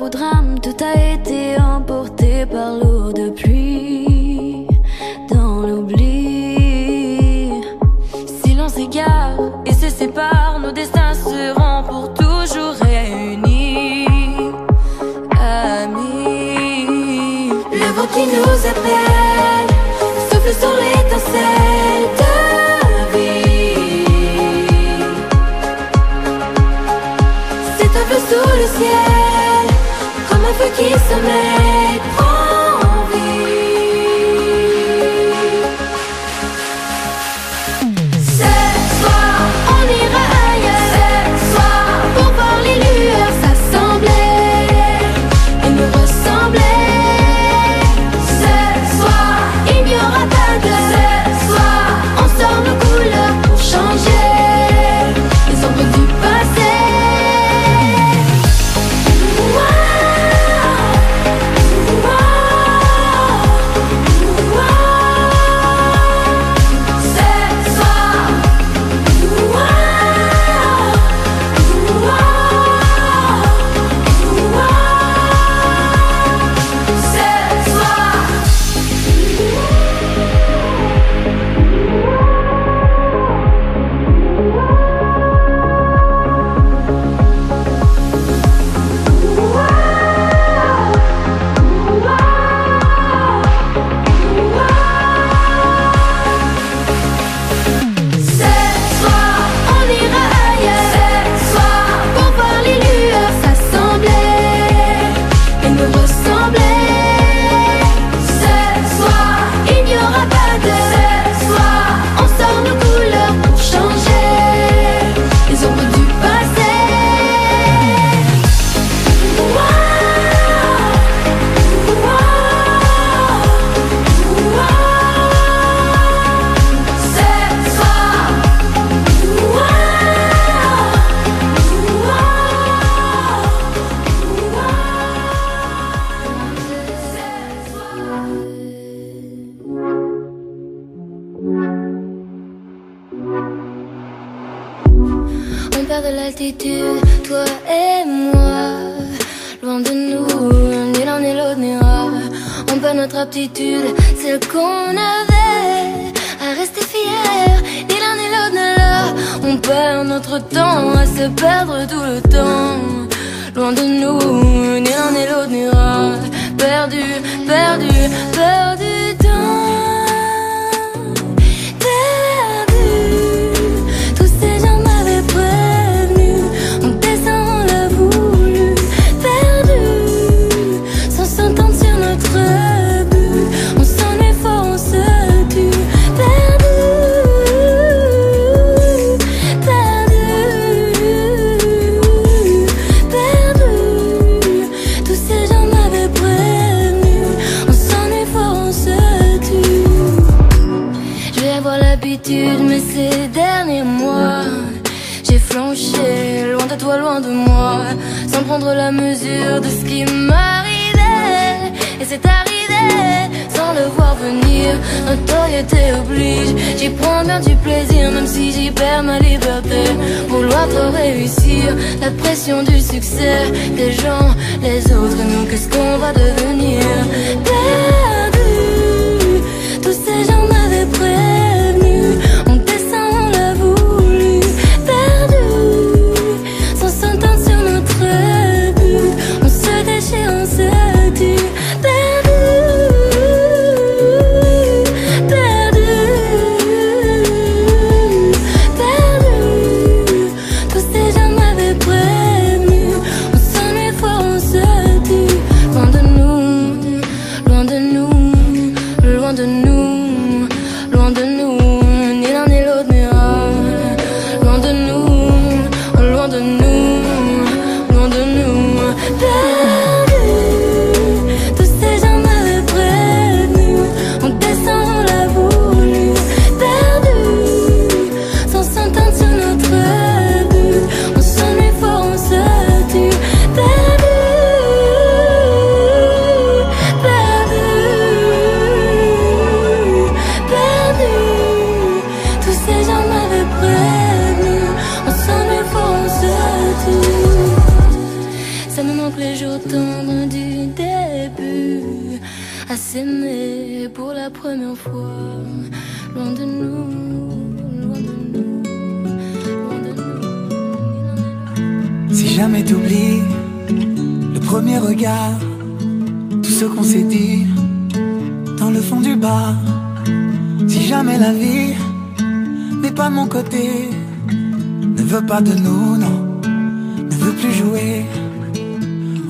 Au drame, tout a été emporté par l'eau de pluie. vent qui nous appelle, souffle sur l'étincelle de vie. C'est un feu sous le ciel, comme un feu qui se met en vie. Ce soir, on ira ailleurs. Ce soir, pour voir les lueurs s'assembler et nous ressembler. Ce soir, il n'y aura pas de ce soir, on sort nos couleurs pour changer les ombres du passé. On perd de l'altitude, toi et moi. Loin de nous, ni l'un ni l'autre n'ira. On perd notre aptitude, celle qu'on avait à rester fier. Ni l'un ni l'autre n'est là. On perd notre temps à se perdre tout le temps. Loin de nous, ni l'un ni l'autre n'ira. Perdu, perdu, perdu temps. Mais ces derniers mois, j'ai flanché, loin de toi, loin de moi, sans prendre la mesure de ce qui m'arrivait. Et c'est arrivé, sans le voir venir, notoriété oblige. J'y prends bien du plaisir, même si j'y perds ma liberté. Vouloir trop réussir, la pression du succès des gens, les autres, nous, qu'est-ce qu'on va devenir? Perdu, tous ces gens m'avaient prévenu. On se tue, perdu, perdu, perdu. Tous ces gens m'avaient prévenu. On s'ennuie fort, on se tue. Loin de nous, loin de nous, loin de nous, loin de nous. Ni l'un ni l'autre n'ira. Loin de nous, loin de nous, loin de nous. Perdu. S'aimer pour la première fois, loin de nous, loin de nous, loin de nous. Si jamais t'oublies le premier regard, tout ce qu'on s'est dit, le fond du bar. Si jamais la vie n'est pas de mon côté, ne veut pas de nous, non, ne veut plus jouer,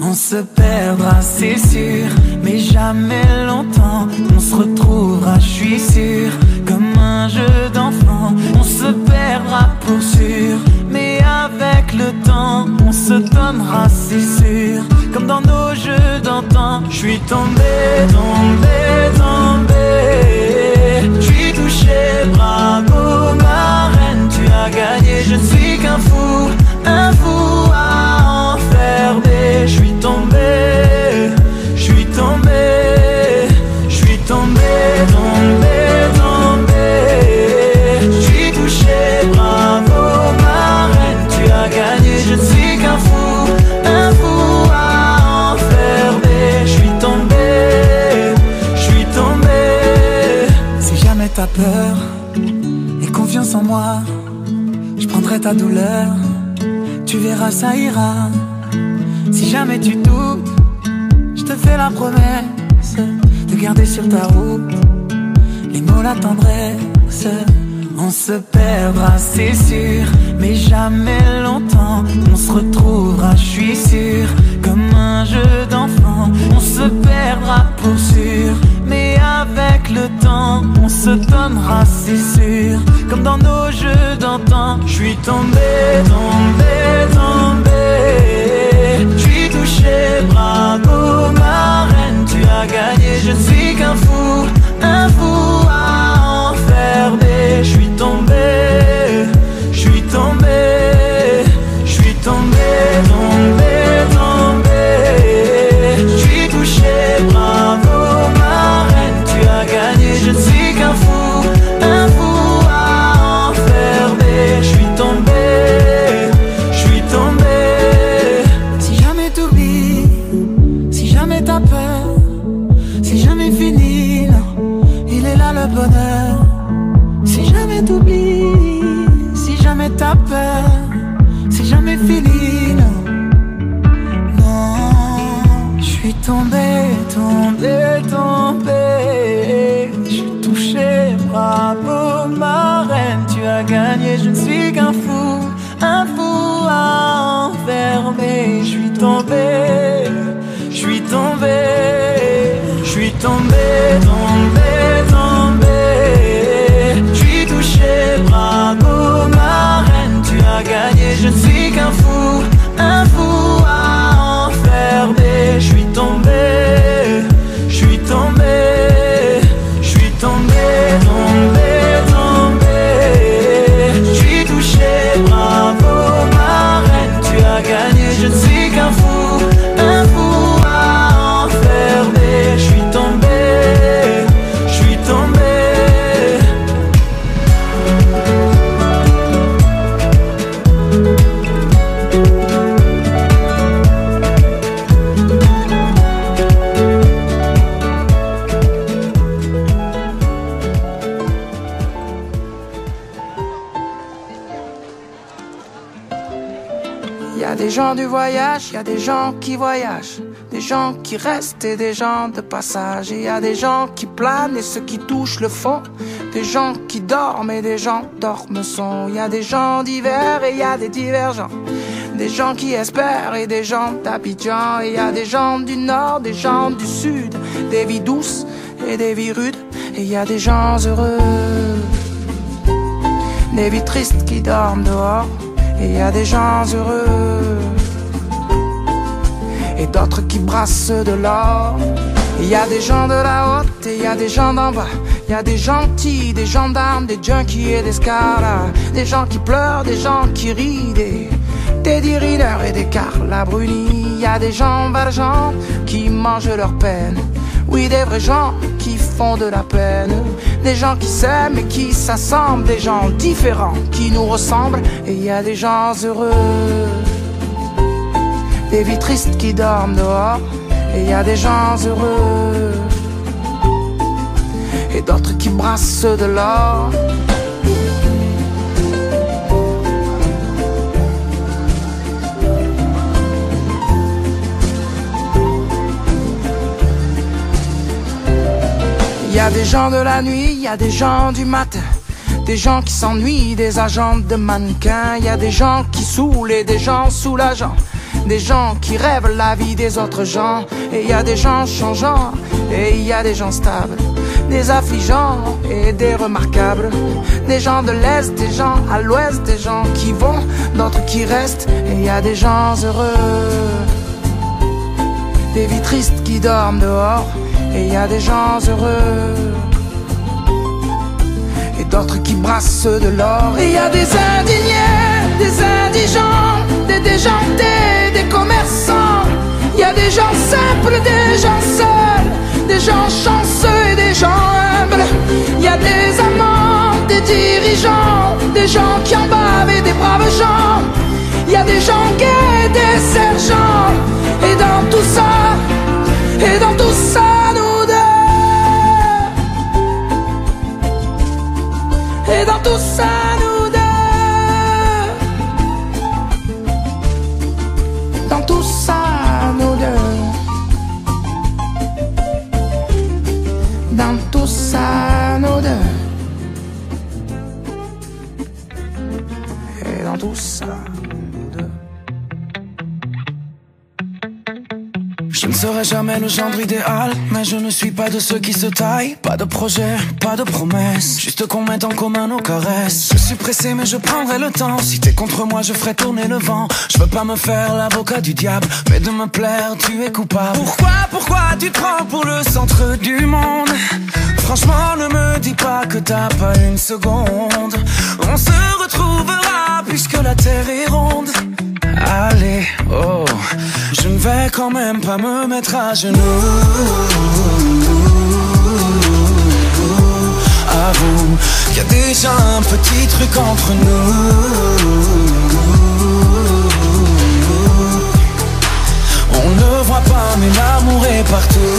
on se perdra, c'est sûr, mais jamais longtemps. On se retrouvera, je suis sûr, comme un jeu d'enfant. On se perdra pour sûr, mais avec le temps, on se donnera, c'est sûr, comme dans nos jeux d'antan. Je suis tombé, tombé, tombé. Je suis touché, bravo ma reine, tu as gagné. Je ne suis qu'un fou à enfermer. Je suis tombé, je suis tombé, je suis tombé, tombé, tombé. Je suis touché, bravo ma reine, tu as gagné. Je ne suis qu'un fou à enfermer. Je suis tombé, je suis tombé. Si jamais t'as peur et confiance en moi, je prendrai ta douleur, tu verras ça ira. Si jamais tu doutes, je te fais la promesse de garder sur ta route les mots, la tendresse. On se perdra, c'est sûr, mais jamais longtemps. On se retrouvera, je suis sûr, comme un jeu d'enfant. On se perdra pour sûr, mais avec le temps, on se donnera, c'est sûr, comme dans nos jeux d'antan. Je suis tombé, tombé, tombé. Je suis touché, bravo ma reine, tu as gagné. Je ne suis qu'un fou à enfermer. Je suis tombé, je suis tombé, je suis tombé, tombé, tombé. Je suis touché, bravo ma reine, tu as gagné. Je ne suis qu'un fou à enfermer. Je suis tombé, je suis tombé. Si jamais t'oublies, si jamais t'as peur, si jamais fini, non, il est là le bonheur. Si jamais t'oublies, si jamais t'as peur, si jamais fini, non, non. Je suis tombé, tombé, tombé. Je suis touché, bravo ma reine, tu as gagné. Je ne suis qu'un fou à enfermer. Je suis tombé, je suis tombé, je suis tombé, tombé, tombé. Je suis touché, bravo ma reine, tu as gagné. Je ne suis qu'un fou à enfermer. Je suis tombé, je suis tombé, je suis tombé, tombé, tombé. Je suis touché, bravo ma reine, tu as gagné. Je ne suis qu'un fou à enfermer. Je suis tombé, je suis tombé. Y a des gens du voyage, y a des gens qui voyagent, des gens qui restent et des gens de passage. Et y a des gens qui planent et ceux qui touchent le fond, des gens qui dorment et des gens dorment sont. Y a des gens divers et y a des divergents, des gens qui espèrent et des gens d'Abidjan. Et y a des gens du nord, des gens du sud, des vies douces et des vies rudes. Et y a des gens heureux, des vies tristes qui dorment dehors. Et y a des gens heureux et d'autres qui brassent de l'or. Et y a des gens de la haute et y a des gens d'en bas. Y a des gentils, des gendarmes, des junkies et des scaras, des gens qui pleurent, des gens qui rient, des Teddy Riner et des Carla Bruni. Y a des gens valjean qui mangent leur peine. Oui, des vrais gens qui font de la peine. Des gens qui s'aiment et qui s'assemblent. Des gens différents qui nous ressemblent. Et y a des gens heureux, des vies tristes qui dorment dehors. Et y a des gens heureux et d'autres qui brassent de l'or. Y a des gens de la nuit, y a des gens du matin, des gens qui s'ennuient, des agents de mannequins. Y a des gens qui saoulent et des gens soulageants, des gens qui rêvent la vie des autres gens. Et y a des gens changeants et y a des gens stables, des affligeants et des remarquables, des gens de l'Est, des gens à l'Ouest, des gens qui vont, d'autres qui restent. Et y a des gens heureux, des vies tristes qui dorment dehors. Et y a des gens heureux et d'autres qui brassent de l'or. Et y a des indignés, des indigents, des déjantés, des commerçants. Y a des gens simples, des gens seuls, des gens chanceux et des gens humbles. Y a des amants, des dirigeants, des gens qui en bavent et des braves gens. Y a des gens gays, des sergents. Et dans tout ça, et dans tout ça, nous deux. Et dans tout ça, nous deux. Dans tout ça, nous deux. Dans tout ça, nous deux. Et dans tout ça, nous deux. Je ne serai jamais le gendre idéal, mais je ne suis pas de ceux qui se taillent. Pas de projet, pas de promesses, juste qu'on mette en commun nos caresses. Je suis pressé mais je prendrai le temps, si t'es contre moi je ferai tourner le vent. Je veux pas me faire l'avocat du diable, mais de me plaire tu es coupable. Pourquoi tu te prends pour le centre du monde? Franchement ne me dis pas que t'as pas une seconde. On se retrouvera puisque la terre est ronde. Allez, oh, je ne vais quand même pas me mettre à genoux. Avoue qu'il y a déjà un petit truc entre nous. On ne voit pas mais l'amour est partout.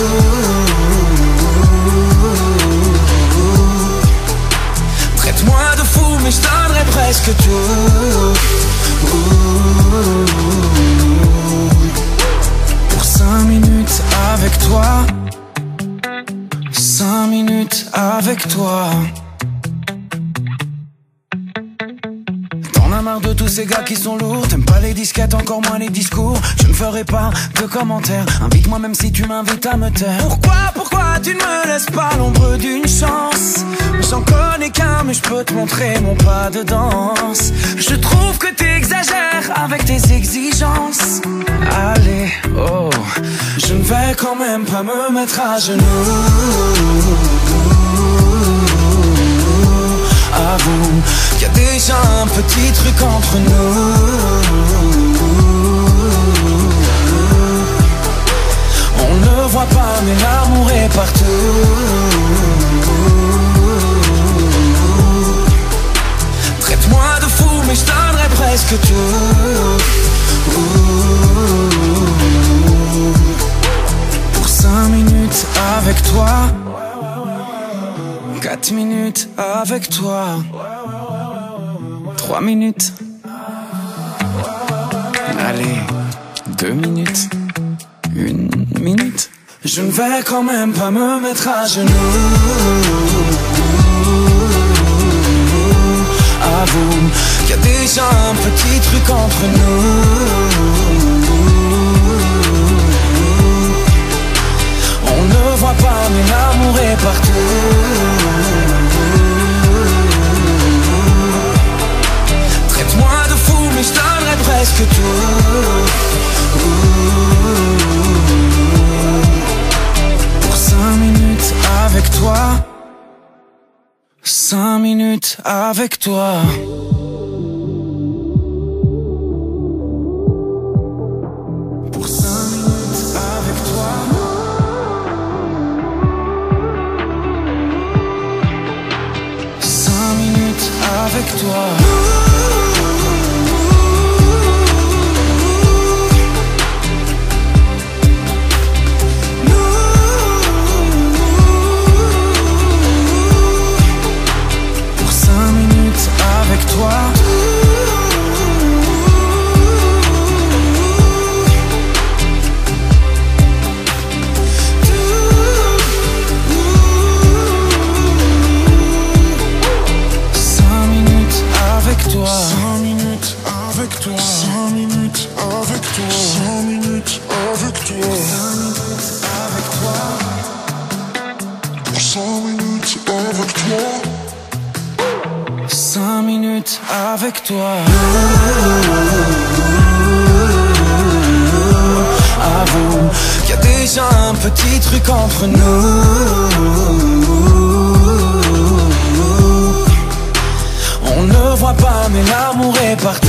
Traite-moi de fou mais je donnerai presque tout. Pour 5 minutes avec toi, 5 minutes avec toi. T'en as marre de tous ces gars qui sont lourds. T'aimes pas les disquettes, encore moins les discours. Je ne ferai pas de commentaires. Invite-moi même si tu m'invites à me taire. Pourquoi tu ne me laisses pas l'ombre d'une chance? J'en connais qu'un mais je peux te montrer mon pas de danse. Je trouve que t'exagères avec tes exigences. Allez, oh, je ne vais quand même pas me mettre à genoux. Avoue qu'il y a déjà un petit truc entre nous. On ne voit pas mais l'amour est partout. Traite-moi de fou mais je donnerai presque tout. Pour 5 minutes avec toi, 4 minutes avec toi, 3 minutes. Allez, 2 minutes, 1 minute. Je ne vais quand même pas me mettre à genoux. Avoue qu'il y a déjà un petit truc entre nous. On ne voit pas mais l'amour est partout. Traite-moi de fou mais je donnerai presque tout. Pour 5 minutes avec toi, 5 minutes avec toi. Pour 5 minutes avec toi. 5 minutes avec toi. Avec toi, 5 minutes avec toi. Avoue qu'il y a déjà un petit truc entre nous. On ne voit pas mais l'amour est partout.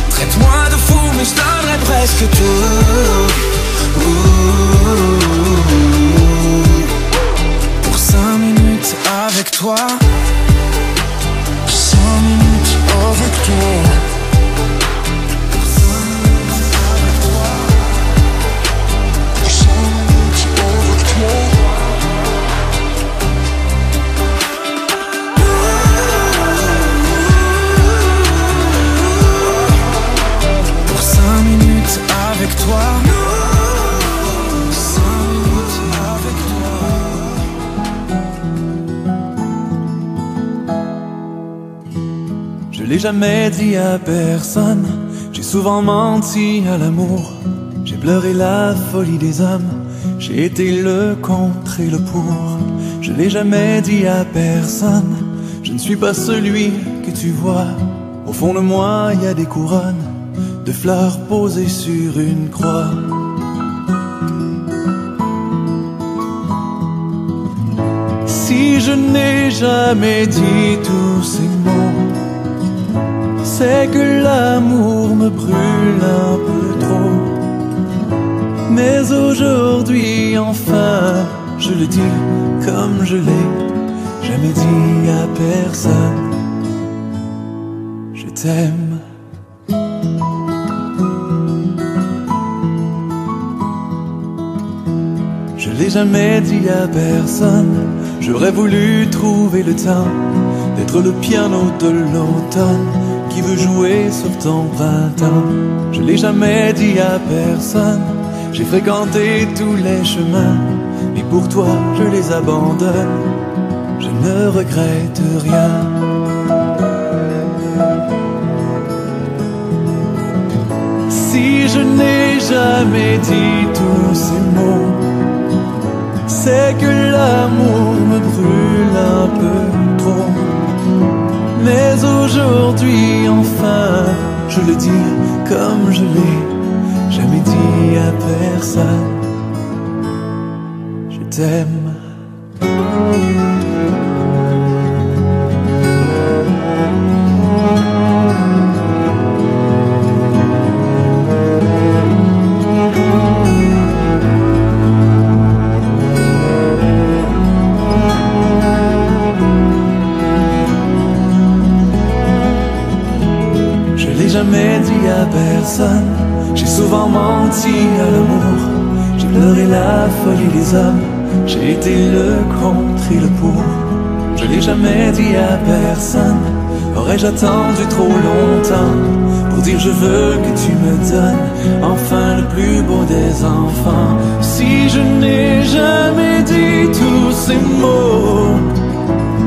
Traite-moi de fou mais je donnerai presque tout. Pour 5 minutes avec toi. 5 minutes avec toi. Avec toi, 5 minutes avec toi. Je l'ai jamais dit à personne, j'ai souvent menti à l'amour. J'ai pleuré la folie des hommes, j'ai été le contre et le pour. Je l'ai jamais dit à personne, je ne suis pas celui que tu vois. Au fond de moi, il y a des couronnes de fleurs posées sur une croix. Si je n'ai jamais dit tous ces mots, c'est que l'amour me brûle un peu trop. Mais aujourd'hui, enfin, je le dis comme je l'ai jamais dit à personne. Je t'aime. Je l'ai jamais dit à personne. J'aurais voulu trouver le temps d'être le piano de l'automne qui veut jouer sur ton printemps. Je l'ai jamais dit à personne. J'ai fréquenté tous les chemins, mais pour toi je les abandonne. Je ne regrette rien. Si je n'ai jamais dit tous ces mots, c'est que l'amour me brûle un peu trop. Mais aujourd'hui, enfin, je le dis comme je l'ai jamais dit à personne. Je t'aime. Jamais dit à personne, j'ai souvent menti à l'amour. J'ai pleuré la folie des hommes, j'ai été le contre et le pour. Je l'ai jamais dit à personne. Aurais-je attendu trop longtemps pour dire je veux que tu me donnes enfin le plus beau des enfants? Si je n'ai jamais dit tous ces mots,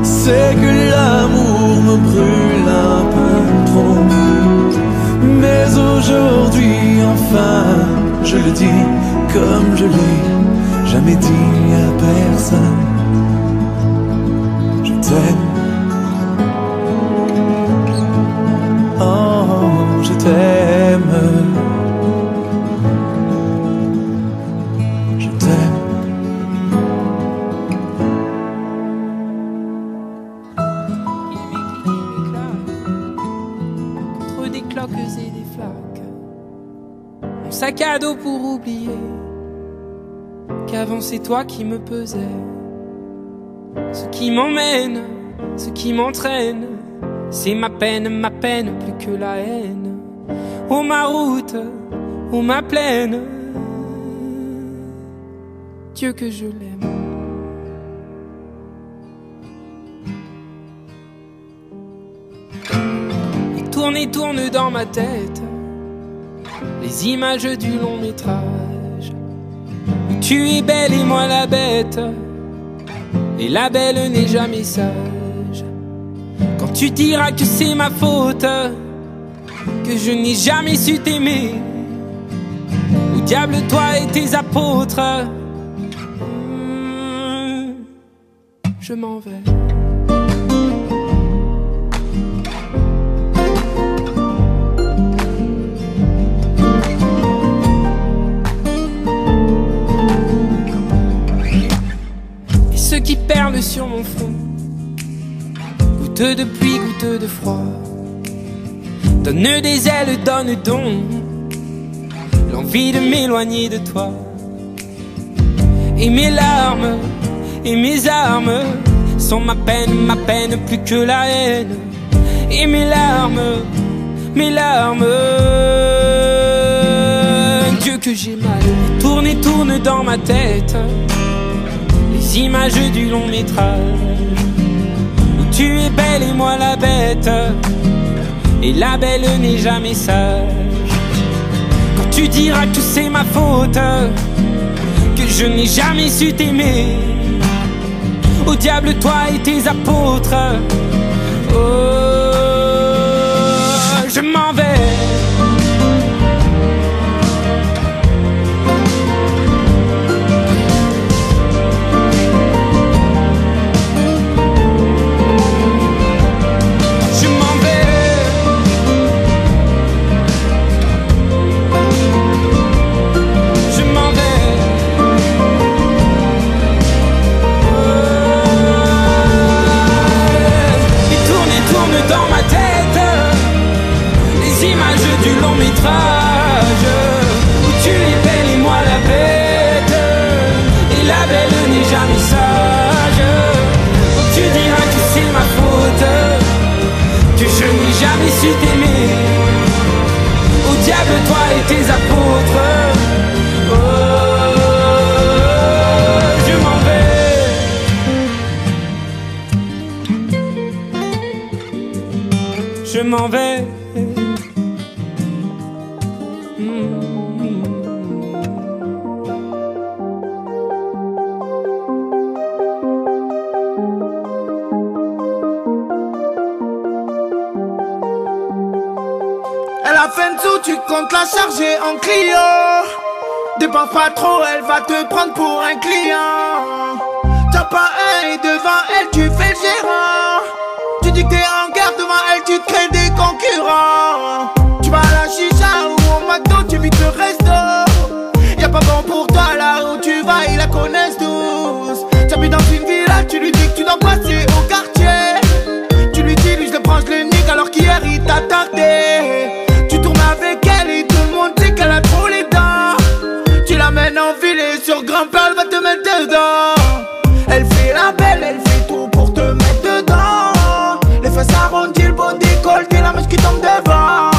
c'est que l'amour me brûle un peu trop. Mais aujourd'hui, enfin, je le dis comme je l'ai jamais dit à personne. Je t'aime. Oh, je t'aime. Je t'aime. Des cloques et des flaques, mon sac à dos pour oublier qu'avant c'est toi qui me pesais. Ce qui m'emmène, ce qui m'entraîne, c'est ma peine plus que la haine. Oh ma route, oh ma plaine, Dieu que je l'aime. Et tourne dans ma tête les images du long métrage où tu es belle et moi la bête, et la belle n'est jamais sage. Quand tu diras que c'est ma faute, que je n'ai jamais su t'aimer, ou diable toi et tes apôtres. Je m'en vais. Et ceux qui perlent sur mon front, goutte de pluie, goutte de froid, donne des ailes, donne donc l'envie de m'éloigner de toi. Et mes larmes et mes armes sont ma peine plus que la haine. Et mes larmes, Dieu que j'ai mal. Tourne et tourne dans ma tête les images du long métrage où tu es belle et moi la bête. Et la belle n'est jamais sage. Quand tu diras que c'est ma faute, que je n'ai jamais su t'aimer, au diable toi et tes apôtres. Oh, je m'en vais. Du long métrage où tu es belle et moi la bête. Et la belle n'est jamais sage. Quand tu diras que c'est ma faute, que je n'ai jamais su t'aimer, au diable toi et tes apôtres. Oh, je m'en vais. Je m'en vais. Tu comptes la charger en Clio. Dépense pas trop, elle va te prendre pour un client. T'as pas un et devant elle tu fais le gérant. Tu dis que t'es en guerre, devant elle tu crées des concurrents. Tu vas à la chicha ou au McDo, tu vis le resto. Y'a pas bon pour toi là où tu vas, ils la connaissent tous. T'habites dans une villa, tu lui dis que tu dois passer au quartier. Tu lui dis, lui je le prends, je le nique alors qu'hier il t'a tardé. Avec elle et tout le monde sait qu'elle a trop les dents. Tu l'amènes en ville et sur grand-père elle va te mettre dedans. Elle fait la belle, elle fait tout pour te mettre dedans. Les fesses arrondies, le beau décolleté, la mèche qui tombe devant.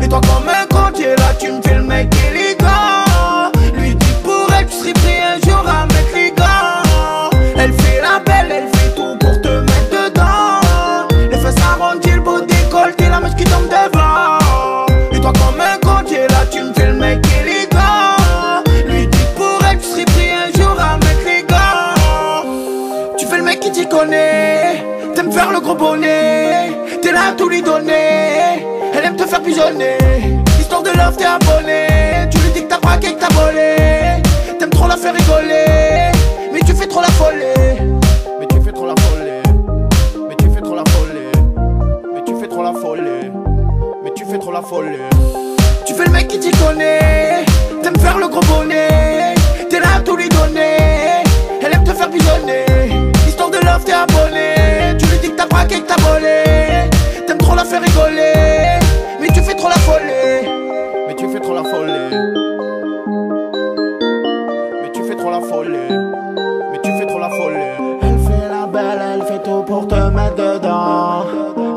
Et toi comme un con, tu es là, tu me fais le mec élégant. Lui dit pour elle, tu serais pris un jour à mettre les gants. Elle fait la belle, elle fait tout pour te mettre dedans. Les fesses arrondies, le beau décolleté, la mèche qui tombe devant. Comme un con, tu es là, tu me fais le mec élégant. Lui dit pour elle, tu serais pris un jour à mettre les gants. Tu fais le mec qui t'y connaît, t'aimes faire le gros bonnet. T'es là à tout lui donner, elle aime te faire pigeonner. Histoire de love, t'es abonné. Tu lui dis que t'as braqué, que t'as volé. T'aimes trop la faire rigoler, mais tu fais trop la folie. Mais tu fais trop la folie. Mais tu fais trop la folie. Mais tu fais trop la folie. Tu fais trop la folie. Tu fais le mec qui t'y connaît, t'aimes faire le gros bonnet. T'es là à tout lui donner, elle aime te faire pigeonner. Histoire de love, t'es abonné. Tu lui dis que t'as braqué, que t'as volé. T'aimes trop la faire rigoler, mais tu fais trop la folie. Mais tu fais trop la folie. Mais tu fais trop la folie. Mais tu fais trop la folie. Elle fait la belle, elle fait tout pour te mettre dedans.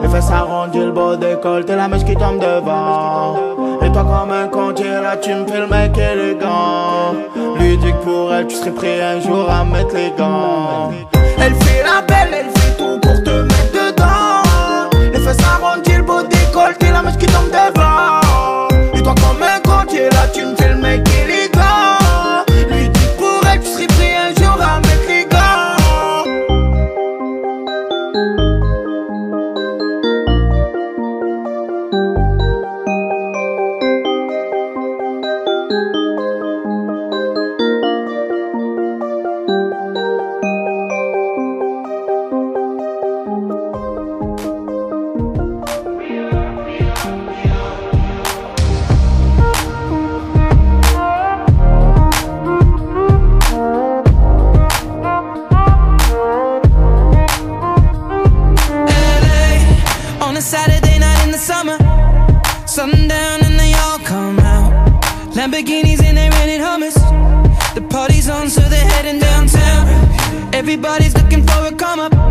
Les fesses arrondies, le beau décolleté, la mèche qui tombe devant. Et toi comme un con, tu es là, tu me fais le mec élégant. Lui dit que pour elle, tu serais prêt un jour à mettre les gants. Elle fait la belle, elle fait tout pour te mettre dedans. Les fesses arrondies, le beau décolleté, la mèche qui tombe devant. Et toi comme un con, tu es là, tu me fais le mec élégant. Lui dit que pour elle, tu serais prêt un jour à mettre les gants. renting hummus. The party's on, so they're heading downtown. Everybody's looking for a come up.